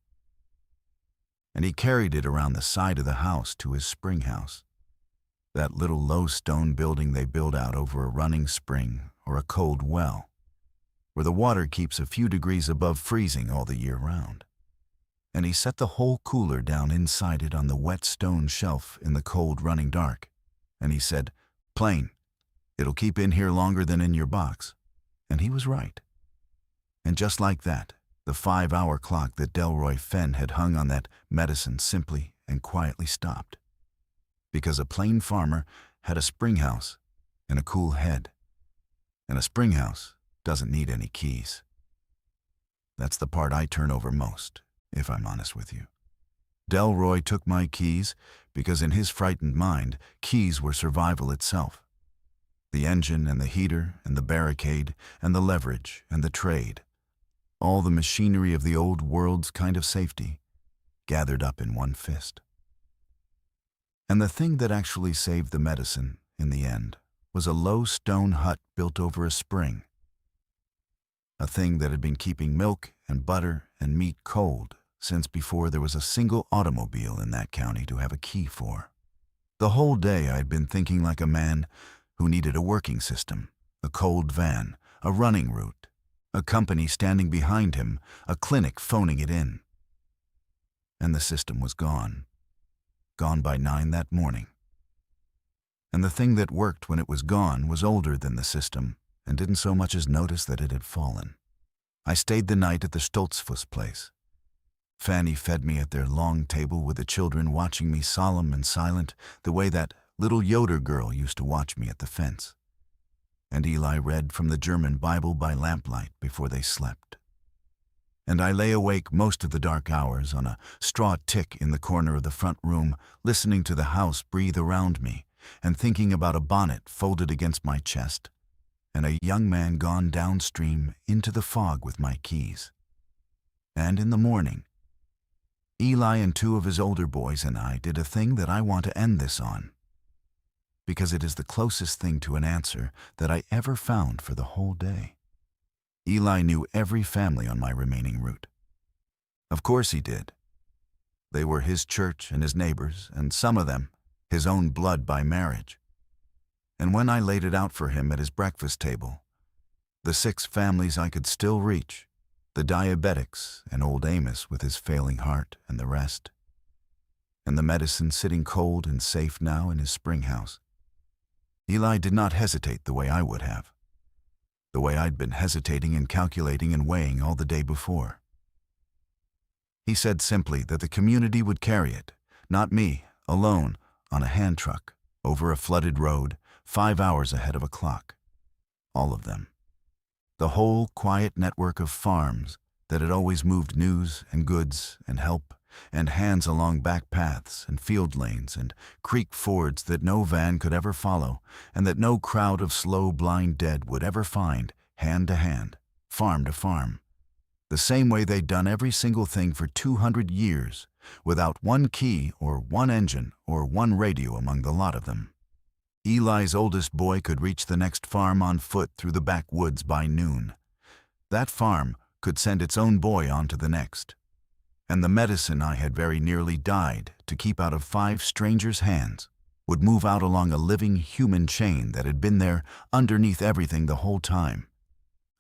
[SPEAKER 1] and he carried it around the side of the house to his spring house, that little low stone building they build out over a running spring or a cold well, where the water keeps a few degrees above freezing all the year round. And he set the whole cooler down inside it on the wet stone shelf in the cold running dark, and he said, "Plain, it'll keep in here longer than in your box." And he was right. And just like that, the 5-hour clock that Delroy Fenn had hung on that medicine simply and quietly stopped. Because a plain farmer had a springhouse and a cool head. And a springhouse doesn't need any keys. That's the part I turn over most, if I'm honest with you. Delroy took my keys because in his frightened mind, keys were survival itself. The engine and the heater and the barricade and the leverage and the trade, all the machinery of the old world's kind of safety, gathered up in one fist. And the thing that actually saved the medicine, in the end, was a low stone hut built over a spring. A thing that had been keeping milk and butter and meat cold since before there was a single automobile in that county to have a key for. The whole day I'd been thinking like a man who needed a working system, a cold van, a running route, a company standing behind him, a clinic phoning it in. And the system was gone. Gone by 9 that morning. And the thing that worked when it was gone was older than the system and didn't so much as notice that it had fallen. I stayed the night at the Stoltzfus place. Fanny fed me at their long table with the children watching me solemn and silent the way that little Yoder girl used to watch me at the fence. And Eli read from the German Bible by lamplight before they slept. And I lay awake most of the dark hours on a straw tick in the corner of the front room, listening to the house breathe around me and thinking about a bonnet folded against my chest and a young man gone downstream into the fog with my keys. And in the morning, Eli and 2 of his older boys and I did a thing that I want to end this on, because it is the closest thing to an answer that I ever found for the whole day. Eli knew every family on my remaining route. Of course he did. They were his church and his neighbors, and some of them his own blood by marriage. And when I laid it out for him at his breakfast table, the 6 families I could still reach, the diabetics and old Amos with his failing heart and the rest, and the medicine sitting cold and safe now in his springhouse, Eli did not hesitate the way I would have, the way I'd been hesitating and calculating and weighing all the day before. He said simply that the community would carry it, not me, alone, on a hand truck, over a flooded road, 5 hours ahead of a clock. All of them. The whole quiet network of farms that had always moved news and goods and help and hands along back paths and field lanes and creek fords that no van could ever follow and that no crowd of slow blind dead would ever find, hand to hand, farm to farm, the same way they'd done every single thing for 200 years, without one key or one engine or one radio among the lot of them. Eli's oldest boy could reach the next farm on foot through the backwoods by noon. That farm could send its own boy on to the next. And the medicine I had very nearly died to keep out of 5 strangers' hands would move out along a living human chain that had been there underneath everything the whole time,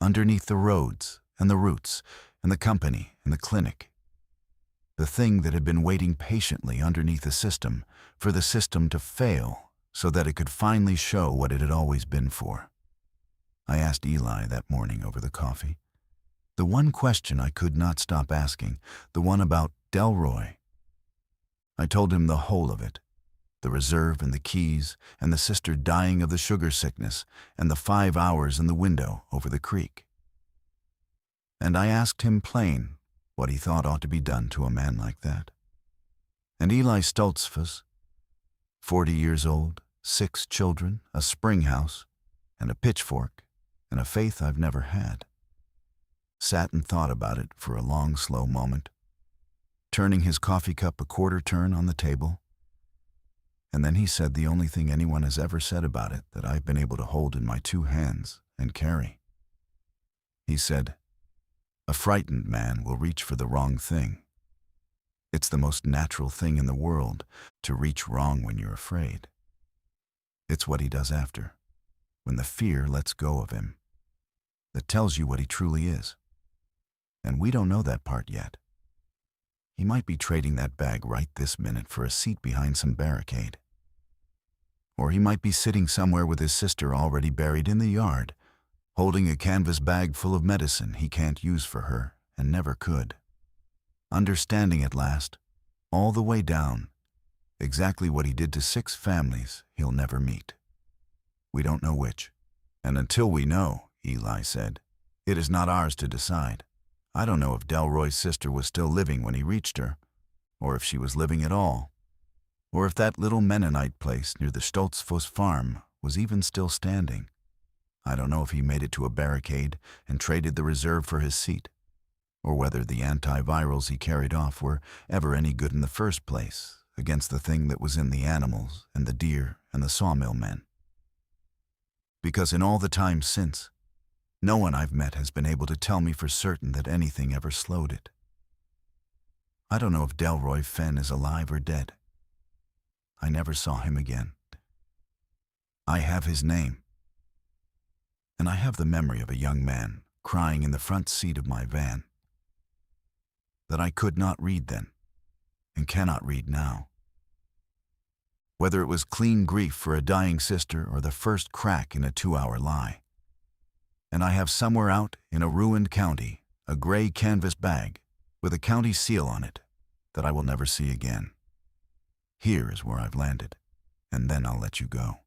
[SPEAKER 1] underneath the roads and the routes and the company and the clinic. The thing that had been waiting patiently underneath the system for the system to fail so that it could finally show what it had always been for. I asked Eli that morning over the coffee. The one question I could not stop asking, the one about Delroy. I told him the whole of it, the reserve and the keys and the sister dying of the sugar sickness and the 5 hours in the window over the creek. And I asked him plain what he thought ought to be done to a man like that. And Eli Stoltzfus, 40 years old, 6 children, a springhouse, and a pitchfork, and a faith I've never had, sat and thought about it for a long, slow moment, turning his coffee cup a quarter turn on the table. And then he said the only thing anyone has ever said about it that I've been able to hold in my 2 hands and carry. He said, "A frightened man will reach for the wrong thing. It's the most natural thing in the world to reach wrong when you're afraid. It's what he does after, when the fear lets go of him, that tells you what he truly is. And we don't know that part yet. He might be trading that bag right this minute for a seat behind some barricade. Or he might be sitting somewhere with his sister already buried in the yard, holding a canvas bag full of medicine he can't use for her and never could. Understanding at last, all the way down, exactly what he did to 6 families he'll never meet. We don't know which. And until we know," Eli said, "it is not ours to decide. I don't know if Delroy's sister was still living when he reached her, or if she was living at all, or if that little Mennonite place near the Stoltzfus farm was even still standing. I don't know if he made it to a barricade and traded the reserve for his seat, or whether the antivirals he carried off were ever any good in the first place against the thing that was in the animals and the deer and the sawmill men. Because in all the time since, no one I've met has been able to tell me for certain that anything ever slowed it. I don't know if Delroy Fenn is alive or dead. I never saw him again. I have his name. And I have the memory of a young man crying in the front seat of my van that I could not read then and cannot read now. Whether it was clean grief for a dying sister or the first crack in a 2-hour lie. And I have somewhere out in a ruined county a gray canvas bag with a county seal on it that I will never see again. Here is where I've landed, and then I'll let you go.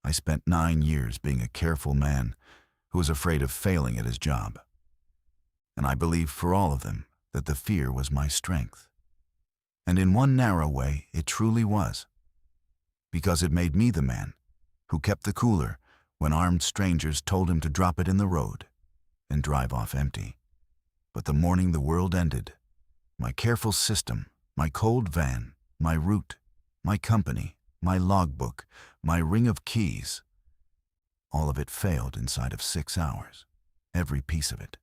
[SPEAKER 1] I spent 9 years being a careful man who was afraid of failing at his job. And I believe for all of them that the fear was my strength. And in one narrow way, it truly was. Because it made me the man who kept the cooler when armed strangers told him to drop it in the road and drive off empty. But the morning the world ended, my careful system, my cold van, my route, my company, my logbook, my ring of keys, all of it failed inside of 6 hours, every piece of it.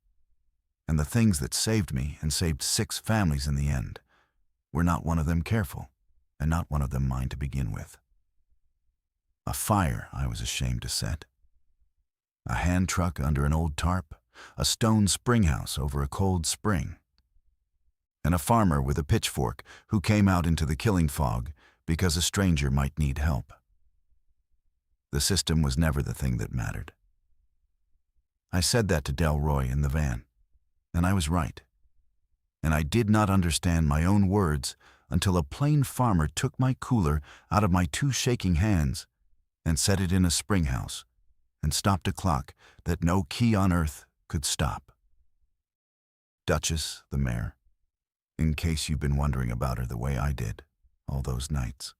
[SPEAKER 1] And the things that saved me and saved 6 families in the end were not one of them careful, and not one of them mine to begin with. A fire I was ashamed to set. A hand truck under an old tarp, a Stone Springhouse over a cold spring. And a farmer with a pitchfork who came out into the killing fog because a stranger might need help. The system was never the thing that mattered. I said that to Delroy in the van, and I was right. And I did not understand my own words until a plain farmer took my cooler out of my 2 shaking hands and set it in a springhouse and stopped a clock that no key on earth could stop. Duchess, the mare, in case you've been wondering about her the way I did all those nights.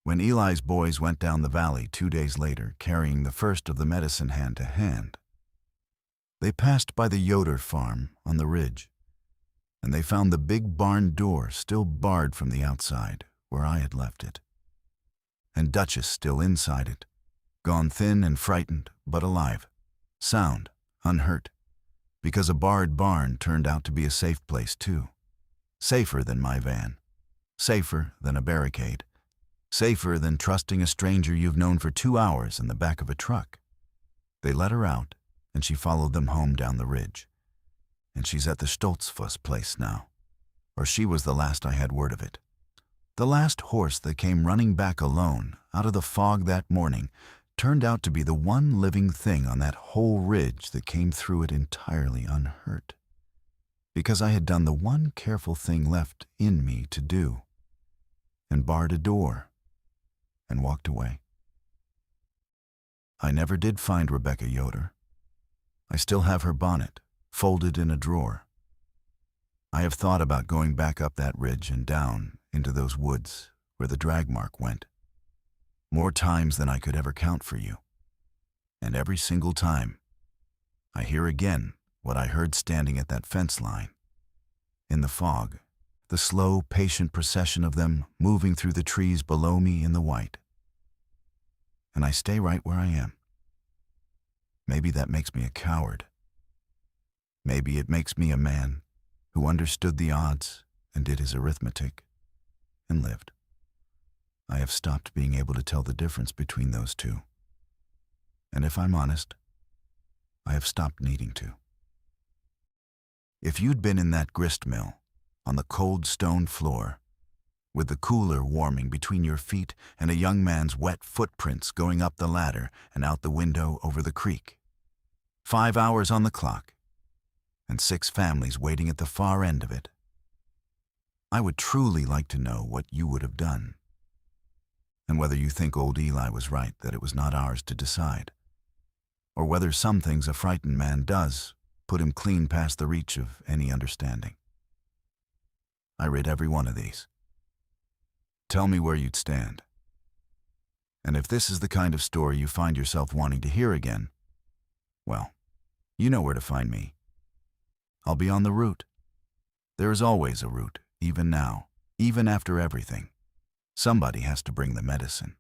[SPEAKER 1] When Eli's boys went down the valley 2 days later carrying the first of the medicine hand to hand, they passed by the Yoder farm on the ridge, and they found the big barn door still barred from the outside where I had left it, and Duchess still inside it, gone thin and frightened, but alive, sound, unhurt, because a barred barn turned out to be a safe place too. Safer than my van, safer than a barricade, Safer than trusting a stranger you've known for 2 hours in the back of a truck. They let her out, and she followed them home down the ridge. And she's at the Stoltzfuss place now. Or she was the last I had word of it. The last horse that came running back alone out of the fog that morning turned out to be the one living thing on that whole ridge that came through it entirely unhurt. Because I had done the one careful thing left in me to do, and barred a door, and walked away. I never did find Rebecca Yoder. I still have her bonnet, folded in a drawer. I have thought about going back up that ridge and down into those woods where the drag mark went, more times than I could ever count for you. And every single time, I hear again what I heard standing at that fence line. In the fog, the slow, patient procession of them moving through the trees below me in the white. And I stay right where I am. Maybe that makes me a coward. Maybe it makes me a man who understood the odds and did his arithmetic and lived. I have stopped being able to tell the difference between those two. And if I'm honest, I have stopped needing to. If you'd been in that grist mill, on the cold stone floor, with the cooler warming between your feet and a young man's wet footprints going up the ladder and out the window over the creek, 5 hours on the clock, and 6 families waiting at the far end of it, I would truly like to know what you would have done, and whether you think old Eli was right that it was not ours to decide, or whether some things a frightened man does put him clean past the reach of any understanding. I read every one of these. Tell me where you'd stand. And if this is the kind of story you find yourself wanting to hear again, well, you know where to find me. I'll be on the route. There is always a route, even now, even after everything. Somebody has to bring the medicine.